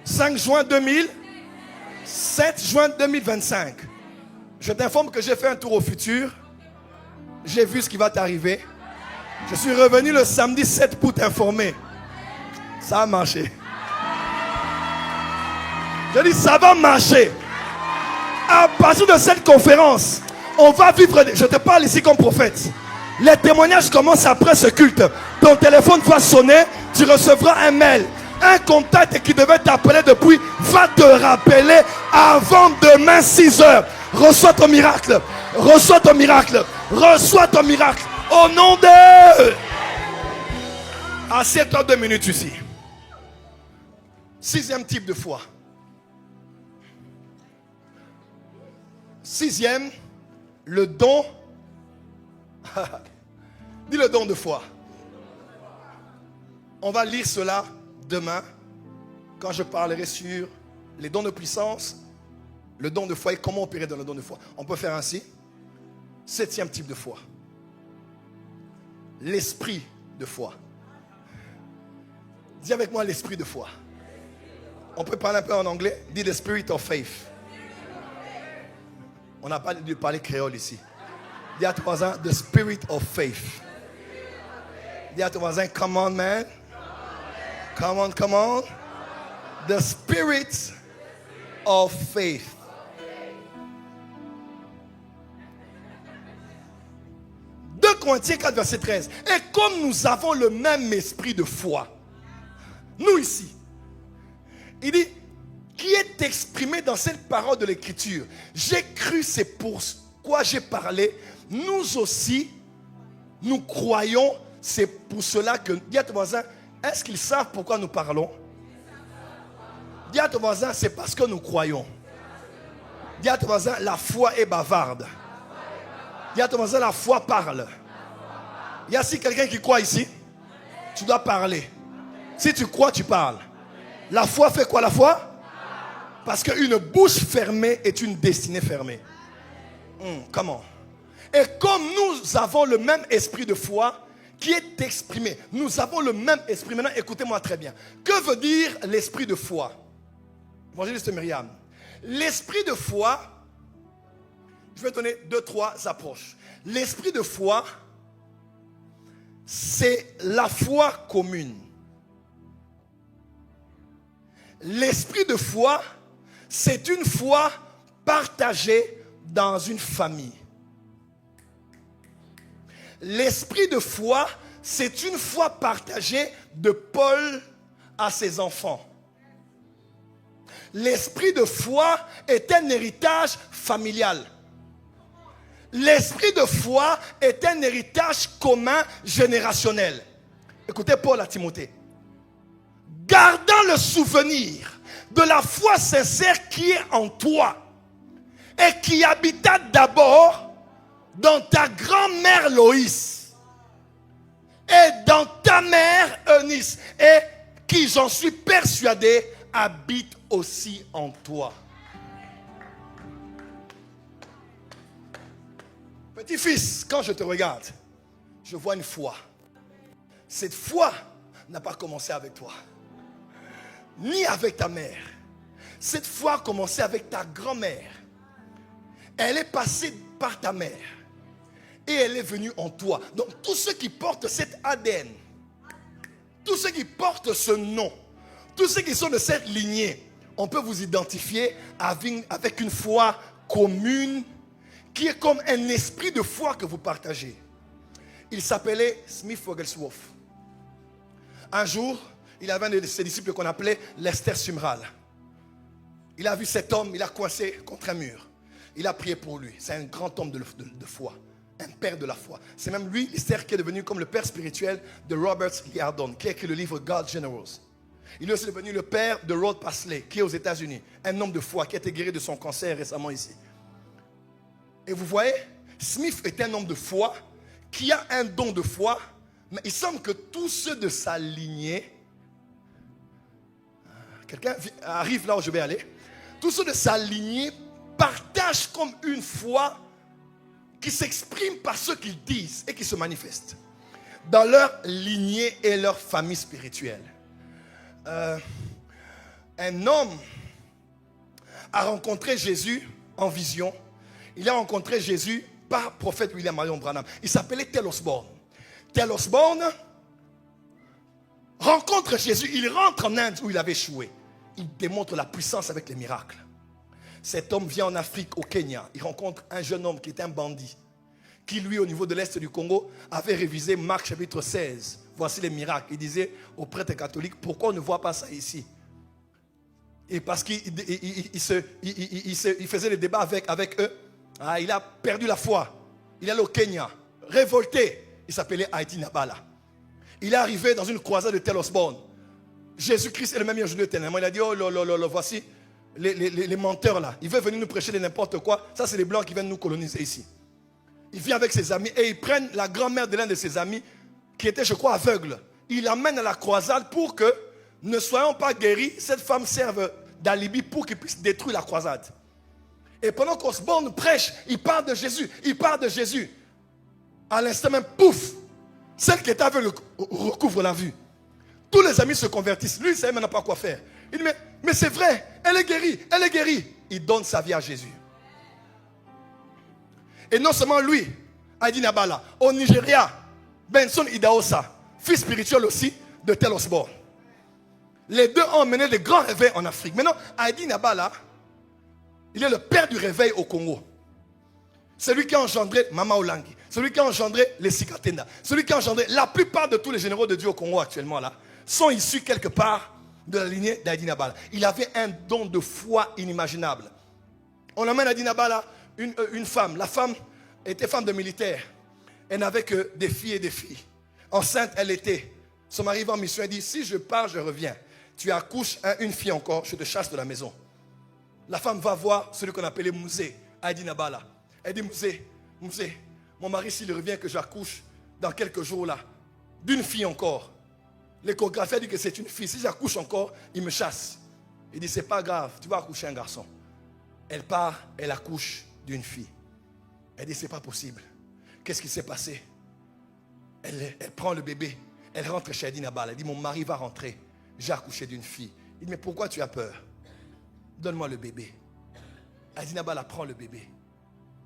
5 juin 2000, 7 juin 2025. Je t'informe que j'ai fait un tour au futur. J'ai vu ce qui va t'arriver. Je suis revenu le samedi 7 pour t'informer. Ça a marché. Je dis ça va marcher. À partir de cette conférence, on va vivre. Je te parle ici comme prophète. Les témoignages commencent après ce culte. Ton téléphone va sonner. Tu recevras un mail. Un contact qui devait t'appeler depuis va te rappeler avant demain 6 heures. Reçois ton miracle. Reçois ton miracle. Reçois ton miracle. Au nom de... Assieds-toi 2 minutes ici. 6e type de foi. 6e, le don. Dis le don de foi. On va lire cela demain, quand je parlerai sur les dons de puissance, le don de foi et comment opérer dans le don de foi. On peut faire ainsi. 7e type de foi. L'esprit de foi. Dis avec moi l'esprit de foi. On peut parler un peu en anglais. Dis the spirit of faith. On n'a pas dû parler créole ici. Dis à ton voisin the spirit of faith. Dis à ton voisin come on man. Come on, come on. The spirit of faith. Deux Corinthiens 4, verset 13. Et comme nous avons le même esprit de foi, nous ici, il dit, qui est exprimé dans cette parole de l'écriture. J'ai cru, c'est pourquoi j'ai parlé. Nous aussi, nous croyons, c'est pour cela que... Dis à ton voisin, est-ce qu'ils savent pourquoi nous parlons? Dis à ton voisin, c'est parce que nous croyons. Dis à ton voisin, la foi est bavarde. Dis à ton voisin, la foi parle. Il y a si quelqu'un qui croit ici, tu dois parler. Si tu crois, tu parles. La foi fait quoi la foi? Parce qu'une bouche fermée est une destinée fermée. Comment? Et comme nous avons le même esprit de foi qui est exprimé, nous avons le même esprit. Maintenant, écoutez-moi très bien. Que veut dire l'esprit de foi? Évangéliste Myriam. L'esprit de foi, je vais donner 2-3 approches. L'esprit de foi, c'est la foi commune. L'esprit de foi, c'est une foi partagée dans une famille. L'esprit de foi, c'est une foi partagée de Paul à ses enfants. L'esprit de foi est un héritage familial. L'esprit de foi est un héritage commun générationnel. Écoutez Paul à Timothée. Gardant le souvenir de la foi sincère qui est en toi et qui habita d'abord dans ta grand-mère Loïs et dans ta mère Eunice et qui, j'en suis persuadé, habite aussi en toi. Petit-fils, quand je te regarde, je vois une foi. Cette foi n'a pas commencé avec toi, ni avec ta mère. Cette foi a commencé avec ta grand-mère. Elle est passée par ta mère et elle est venue en toi. Donc tous ceux qui portent cet ADN, tous ceux qui portent ce nom, tous ceux qui sont de cette lignée, on peut vous identifier avec une foi commune qui est comme un esprit de foi que vous partagez. Il s'appelait Smith Wigglesworth. Un jour, il avait un de ses disciples qu'on appelait Lester Sumrall. Il a vu cet homme, il a coincé contre un mur. Il a prié pour lui. C'est un grand homme de foi, un père de la foi. C'est même lui, Lester, qui est devenu comme le père spirituel de Robert Liardon, qui a écrit le livre God Generals. Il est aussi devenu le père de Rod Parsley, qui est aux États-Unis, un homme de foi qui a été guéri de son cancer récemment ici. Et vous voyez, Smith est un homme de foi qui a un don de foi, mais il semble que tous ceux de sa lignée, quelqu'un arrive là où je vais aller, tous ceux de sa lignée partagent comme une foi qui s'exprime par ce qu'ils disent et qui se manifeste dans leur lignée et leur famille spirituelle. Un homme a rencontré Jésus en vision. Il a rencontré Jésus par prophète William Marion Branham. Il s'appelait Tel Osborne. Tel Osborne rencontre Jésus. Il rentre en Inde où il avait échoué. Il démontre la puissance avec les miracles. Cet homme vient en Afrique, au Kenya. Il rencontre un jeune homme qui était un bandit, qui lui, au niveau de l'Est du Congo, avait révisé Marc chapitre 16. Voici les miracles. Il disait aux prêtres catholiques, pourquoi on ne voit pas ça ici? Et parce qu'il faisait des débats avec eux. Il a perdu la foi. Il est allé au Kenya, révolté. Il s'appelait Haïti Nabala. Il est arrivé dans une croisade de Tel Osborne. Jésus-Christ est le même aujourd'hui éternellement. Il a dit, oh là, voici les menteurs là. Ils veulent venir nous prêcher de n'importe quoi. Ça, c'est les blancs qui viennent nous coloniser ici. Il vient avec ses amis et ils prennent la grand-mère de l'un de ses amis qui était, je crois, aveugle. Il l'amène à la croisade pour que, ne soyons pas guéris, cette femme serve d'alibi pour qu'il puisse détruire la croisade. Et pendant qu'Osborne prêche, il parle de Jésus. Il parle de Jésus. À l'instant même, pouf, celle qui était aveugle recouvre la vue. Tous les amis se convertissent. Lui, il ne savait maintenant pas quoi faire. Il dit, mais c'est vrai, elle est guérie, elle est guérie. Il donne sa vie à Jésus. Et non seulement lui, Haïti Nabala, au Nigeria, Benson Idahosa, fils spirituel aussi de Tel Osborne. Les deux ont mené de grands réveils en Afrique. Maintenant, Haïti Nabala, il est le père du réveil au Congo. Celui qui a engendré Mama Olangi, celui qui a engendré les Sikatenda, celui qui a engendré la plupart de tous les généraux de Dieu au Congo actuellement là, sont issus quelque part de la lignée d'Haïti Nabala. Il avait un don de foi inimaginable. On amène à Haïti Nabala une femme. La femme était femme de militaire. Elle n'avait que des filles et des filles. Enceinte, elle était. Son mari va en mission. Elle dit, si je pars, je reviens. Tu accouches une fille encore, je te chasse de la maison. La femme va voir celui qu'on appelait Mouzé, Haïti Nabala. Elle dit, Mouzé, mon mari, s'il revient que j'accouche dans quelques jours là, d'une fille encore, L'échographie a dit que c'est une fille. Si j'accouche encore, il me chasse. Il dit, c'est pas grave, tu vas accoucher un garçon. Elle part, elle accouche d'une fille. Elle dit, c'est pas possible. Qu'est-ce qui s'est passé? Elle prend le bébé. Elle rentre chez Adina Bala. Elle dit, mon mari va rentrer. J'ai accouché d'une fille. Il dit, mais pourquoi tu as peur? Donne-moi le bébé. Adina Bala prend le bébé.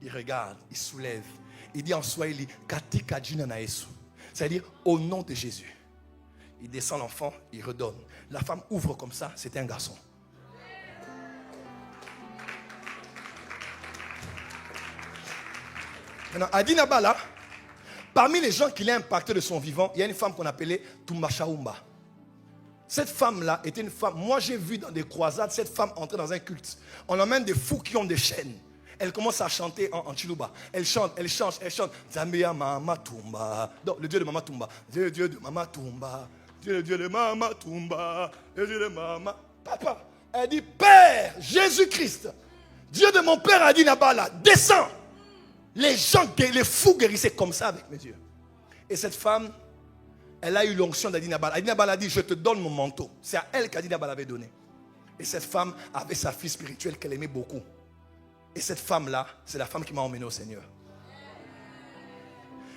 Il regarde, il soulève. Il dit en Swahili, Katika jina na Yesu. C'est-à-dire, au nom de Jésus. Il descend l'enfant, il redonne. La femme ouvre comme ça, c'était un garçon. Maintenant, Adina Bala, parmi les gens qui l'ont impacté de son vivant, il y a une femme qu'on appelait Tumashaumba. Cette femme-là était une femme, moi j'ai vu dans des croisades, cette femme entrer dans un culte. On emmène des fous qui ont des chaînes. Elle commence à chanter en Chiluba. Elle chante, elle chante, elle chante. Zambia Mama Tumba. Donc, le Dieu de Mama Tumba. Dieu de Mama Tumba. Dieu de Mama Tumba. Dieu de Mama. Papa, elle dit, Père Jésus-Christ, Dieu de mon père Adina Bala, descends. Les gens, les fous guérissaient comme ça avec mes yeux. Et cette femme, elle a eu l'onction d'Adina Bala. Adina Bala a dit, je te donne mon manteau. C'est à elle qu'Adina Bala avait donné. Et cette femme avait sa fille spirituelle qu'elle aimait beaucoup. Et cette femme-là, c'est la femme qui m'a emmené au Seigneur.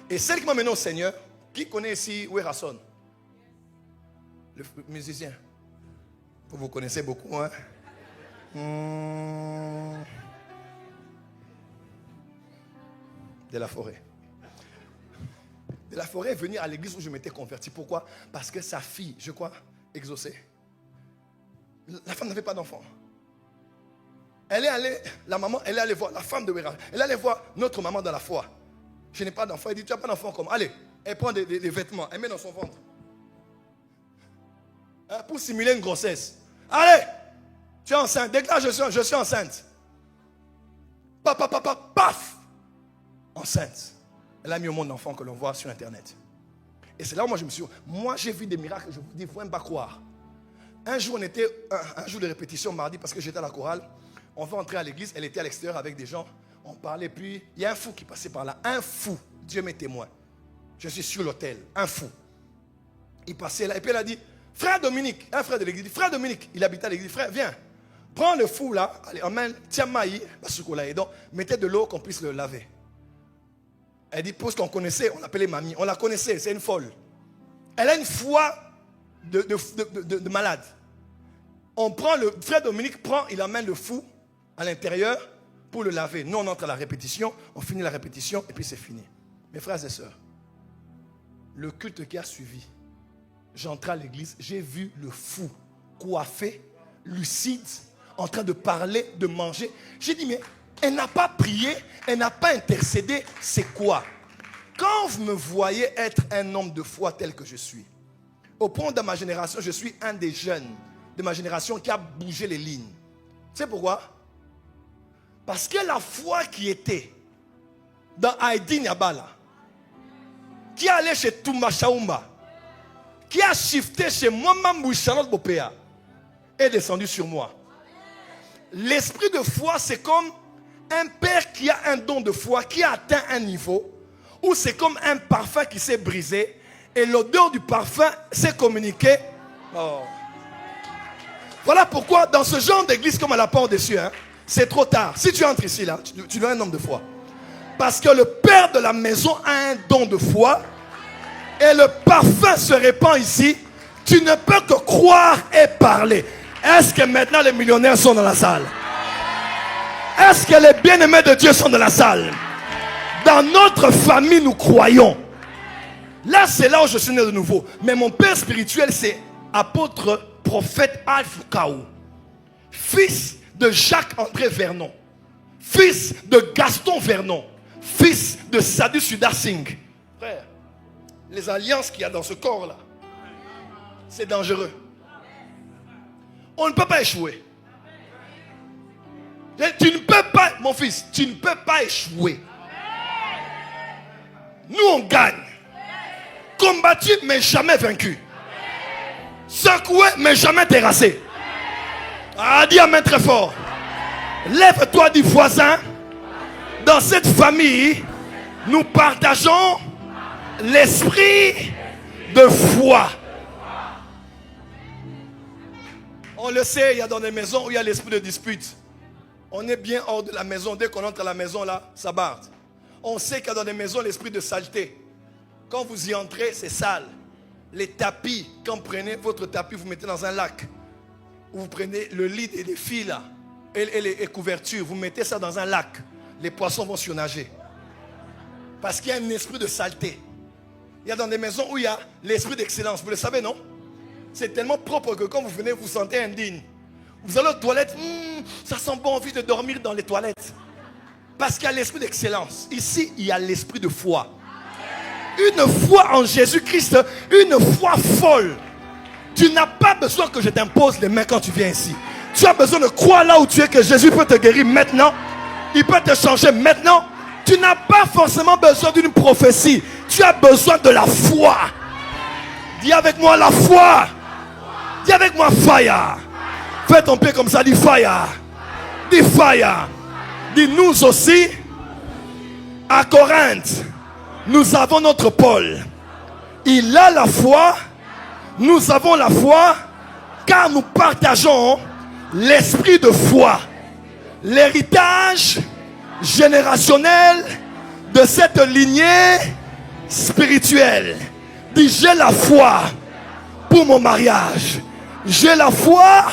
Et celle qui m'a emmené au Seigneur, qui connaît ici Werrason? Le musicien. Vous connaissez beaucoup, hein? De la Forêt. De la Forêt est venue à l'église où je m'étais converti. Pourquoi? Parce que sa fille, je crois, exaucée. La femme n'avait pas d'enfant. Elle est allée, la maman, elle est allée voir la femme de Werrason. Elle est allée voir notre maman dans la foi. Je n'ai pas d'enfant. Elle dit, tu n'as pas d'enfant comme. Allez, elle prend des vêtements, elle met dans son ventre. Hein, pour simuler une grossesse. Allez, tu es enceinte. Déclare, je suis enceinte. Paf. Enceinte. Elle a mis au monde l'enfant que l'on voit sur Internet. Et c'est là où moi j'ai vu des miracles, je vous dis, il ne faut même pas croire. Un jour, on était, un jour de répétition, mardi, parce que j'étais à la chorale. On va entrer à l'église, elle était à l'extérieur avec des gens. On parlait, puis il y a un fou qui passait par là. Un fou, Dieu m'est témoin. Je suis sur l'autel, un fou. Il passait là, et puis elle a dit, frère Dominique, un frère de l'église, frère Dominique, il habitait à l'église, frère, viens. Prends le fou là, allez, emmène, tiens maï, et donc mettez de l'eau qu'on puisse le laver. Elle dit, parce qu'on connaissait, on l'appelait mamie, on la connaissait, c'est une folle. Elle a une foi de malade. On prend le frère Dominique, il emmène le fou à l'intérieur pour le laver. Nous, on entre à la répétition, on finit la répétition et puis c'est fini. Mes frères et sœurs, le culte qui a suivi, j'entrais à l'église, j'ai vu le fou coiffé, lucide, en train de parler, de manger. J'ai dit, mais elle n'a pas prié, elle n'a pas intercédé, c'est quoi? Quand vous me voyez être un homme de foi tel que je suis, au point de ma génération, je suis un des jeunes de ma génération qui a bougé les lignes. Tu sais pourquoi? Parce que la foi qui était dans Adina Bala, qui allait chez Tumashaumba, qui a shifté chez Mwambambou Charlotte Bopéa, est descendu sur moi. L'esprit de foi, c'est comme un père qui a un don de foi, qui a atteint un niveau où c'est comme un parfum qui s'est brisé et l'odeur du parfum s'est communiquée. Oh. Voilà pourquoi dans ce genre d'église comme à la porte des cieux, c'est trop tard. Si tu entres ici, là, tu es un homme de foi. Parce que le père de la maison a un don de foi et le parfum se répand ici. Tu ne peux que croire et parler. Est-ce que maintenant les millionnaires sont dans la salle? Est-ce que les bien-aimés de Dieu sont dans la salle? Dans notre famille, nous croyons. Là, c'est là où je suis né de nouveau. Mais mon père spirituel, c'est apôtre, prophète Alfoukaou, fils de Jacques-André Vernon, fils de Gaston Vernon, fils de Sadhu Sudar Singh. Frère, les alliances qu'il y a dans ce corps-là, c'est dangereux. On ne peut pas échouer. Tu ne peux pas, mon fils, tu ne peux pas échouer. Nous, on gagne. Combattu, mais jamais vaincu. Secoué, mais jamais terrassé. Ah, dis amen très fort. Lève-toi du voisin. Dans cette famille, nous partageons l'esprit de foi. On le sait, il y a dans des maisons où il y a l'esprit de dispute. On est bien hors de la maison. Dès qu'on entre à la maison, là, ça barde. On sait qu'il y a dans des maisons l'esprit de saleté. Quand vous y entrez, c'est sale. Les tapis, quand vous prenez votre tapis, vous mettez dans un lac. Vous prenez le lit et les filles là, et les couvertures, vous mettez ça dans un lac. Les poissons vont surnager. Parce qu'il y a un esprit de saleté. Il y a dans des maisons où il y a l'esprit d'excellence. Vous le savez, non? C'est tellement propre que quand vous venez, vous vous sentez indigne. Vous allez aux toilettes, ça sent bon, envie de dormir dans les toilettes. Parce qu'il y a l'esprit d'excellence. Ici, il y a l'esprit de foi. Une foi en Jésus-Christ, une foi folle. Tu n'as pas besoin que je t'impose les mains quand tu viens ici. Tu as besoin de croire là où tu es que Jésus peut te guérir maintenant. Il peut te changer maintenant. Tu n'as pas forcément besoin d'une prophétie. Tu as besoin de la foi. Dis avec moi la foi. Dis avec moi fire. Fais ton pied comme ça, dis fire. Dis fire. Dis nous aussi. À Corinthe, nous avons notre Paul. Il a la foi. Nous avons la foi. Car nous partageons l'esprit de foi. L'héritage générationnel de cette lignée spirituelle. Dis j'ai la foi pour mon mariage. J'ai la foi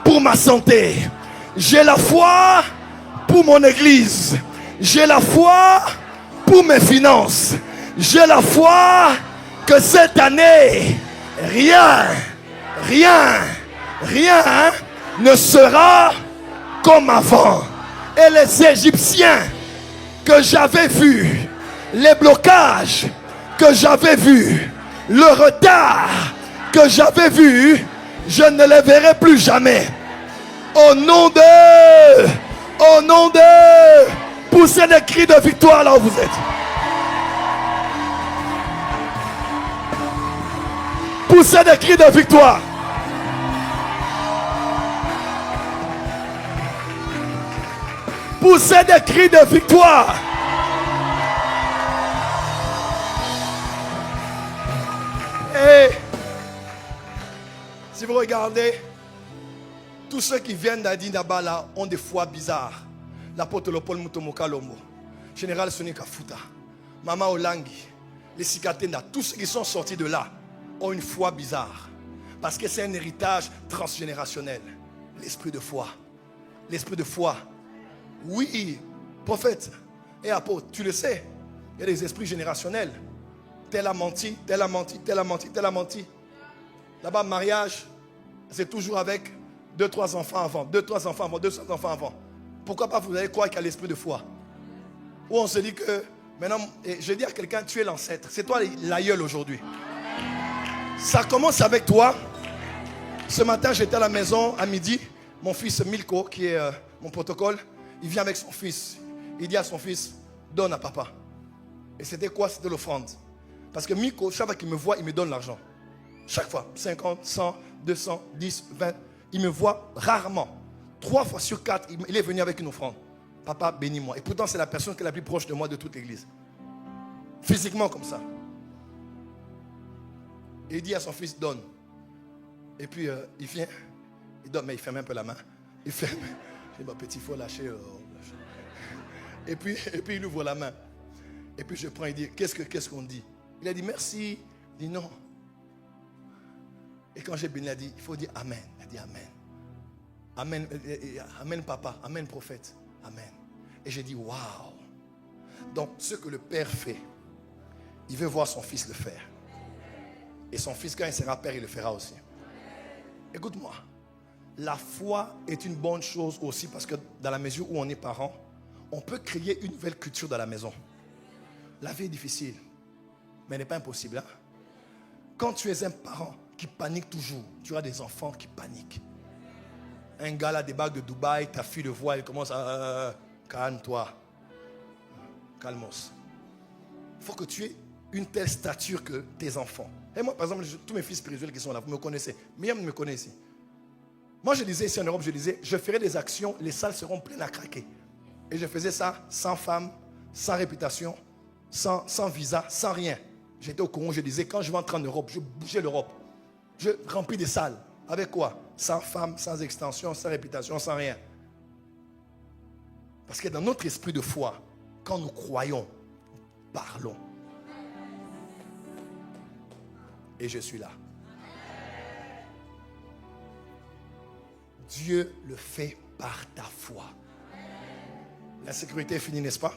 pour ma santé. J'ai la foi pour mon église. J'ai la foi pour mes finances. J'ai la foi que cette année, rien ne sera comme avant. Et les Égyptiens que j'avais vus, les blocages que j'avais vus, le retard que j'avais vu, je ne les verrai plus jamais. Au nom de, poussez des cris de victoire là où vous êtes. Poussez des cris de victoire. Poussez des cris de victoire. Et si vous regardez, tous ceux qui viennent d'Adinaba là ont des foi bizarres. L'apôtre Paul Mutomoka Lomo, Général Sonika Futa, Mama Olangi, les Sikatenda, tous ceux qui sont sortis de là ont une foi bizarre. Parce que c'est un héritage transgénérationnel. L'esprit de foi. L'esprit de foi. Oui, prophète et apôtre, tu le sais, il y a des esprits générationnels. Tel a menti, tel a menti, tel a menti, tel a menti. Là-bas, mariage, c'est toujours avec 2-3 enfants avant, 2-3 enfants avant, 200 enfants avant. Pourquoi pas vous allez croire qu'il y a l'esprit de foi? Où on se dit que, maintenant, je dis à quelqu'un, tu es l'ancêtre. C'est toi l'aïeul aujourd'hui. Ça commence avec toi. Ce matin, j'étais à la maison à midi. Mon fils Milko, qui est mon protocole, il vient avec son fils. Il dit à son fils, donne à papa. Et c'était quoi? C'était l'offrande. Parce que Milko, chaque fois qu'il me voit, il me donne l'argent. Chaque fois, 50, 100, 200, 10, 20. Il me voit rarement. 3 fois sur 4, il est venu avec une offrande. Papa, bénis-moi. Et pourtant, c'est la personne qui est la plus proche de moi de toute l'église. Physiquement comme ça. Et il dit à son fils, donne. Et puis, il vient. Il donne, mais il ferme un peu la main. Il ferme. Je dis, petit, il faut lâcher. Et puis, il ouvre la main. Et puis, je prends et dis, qu'est-ce qu'on dit? Il a dit, merci. Il dit, non. Et quand j'ai béni, il a dit, il faut dire Amen. Il a dit Amen. Amen, Amen papa, Amen prophète, Amen. Et j'ai dit waouh. Donc ce que le père fait, il veut voir son fils le faire. Et son fils, quand il sera père, il le fera aussi. Écoute-moi, la foi est une bonne chose aussi parce que dans la mesure où on est parents, on peut créer une nouvelle culture dans la maison. La vie est difficile, mais elle n'est pas impossible. Hein? Quand tu es un parent qui panique toujours, tu as des enfants qui paniquent. Un gars là débarque de Dubaï, ta fille le voit, elle commence à... calme-toi. Calmos. Il faut que tu aies une telle stature que tes enfants. Et moi, par exemple, tous mes fils spirituels qui sont là, vous me connaissez. Myriam me connaît ici. Moi, je disais ici en Europe, je ferai des actions, les salles seront pleines à craquer. Et je faisais ça sans femme, sans réputation, sans visa, sans rien. J'étais au Congo, je disais, quand je vais entrer en Europe, je bougeais l'Europe. Je remplis des salles. Avec quoi? sans femme, sans extension, sans réputation, sans rien. Parce que dans notre esprit de foi, quand nous croyons, nous parlons. Et je suis là. Dieu le fait par ta foi. L'insécurité est finie, n'est-ce pas?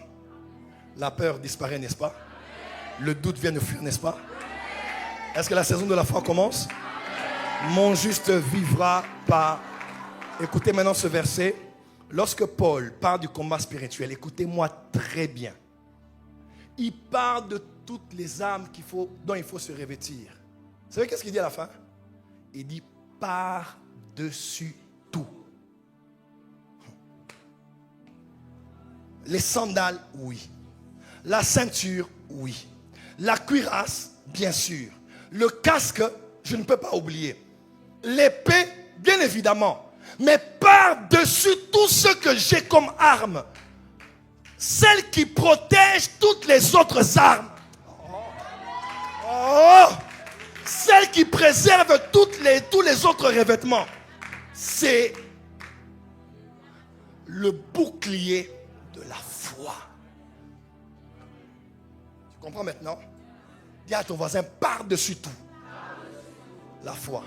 La peur disparaît, n'est-ce pas? Le doute vient de fuir, n'est-ce pas? Est-ce que la saison de la foi commence? Mon juste vivra par... Écoutez maintenant ce verset. Lorsque Paul parle du combat spirituel, écoutez-moi très bien. Il parle de toutes les armes dont il faut se revêtir. Vous savez qu'est-ce qu'il dit à la fin? Il dit par-dessus tout. Les sandales, oui. La ceinture, oui. La cuirasse, bien sûr. Le casque, je ne peux pas oublier. L'épée, bien évidemment. Mais par-dessus tout ce que j'ai comme arme, celle qui protège toutes les autres armes. Oh, celle qui préserve tous les autres revêtements. C'est le bouclier de la foi. Tu comprends maintenant? Dis à ton voisin, par-dessus tout, la foi.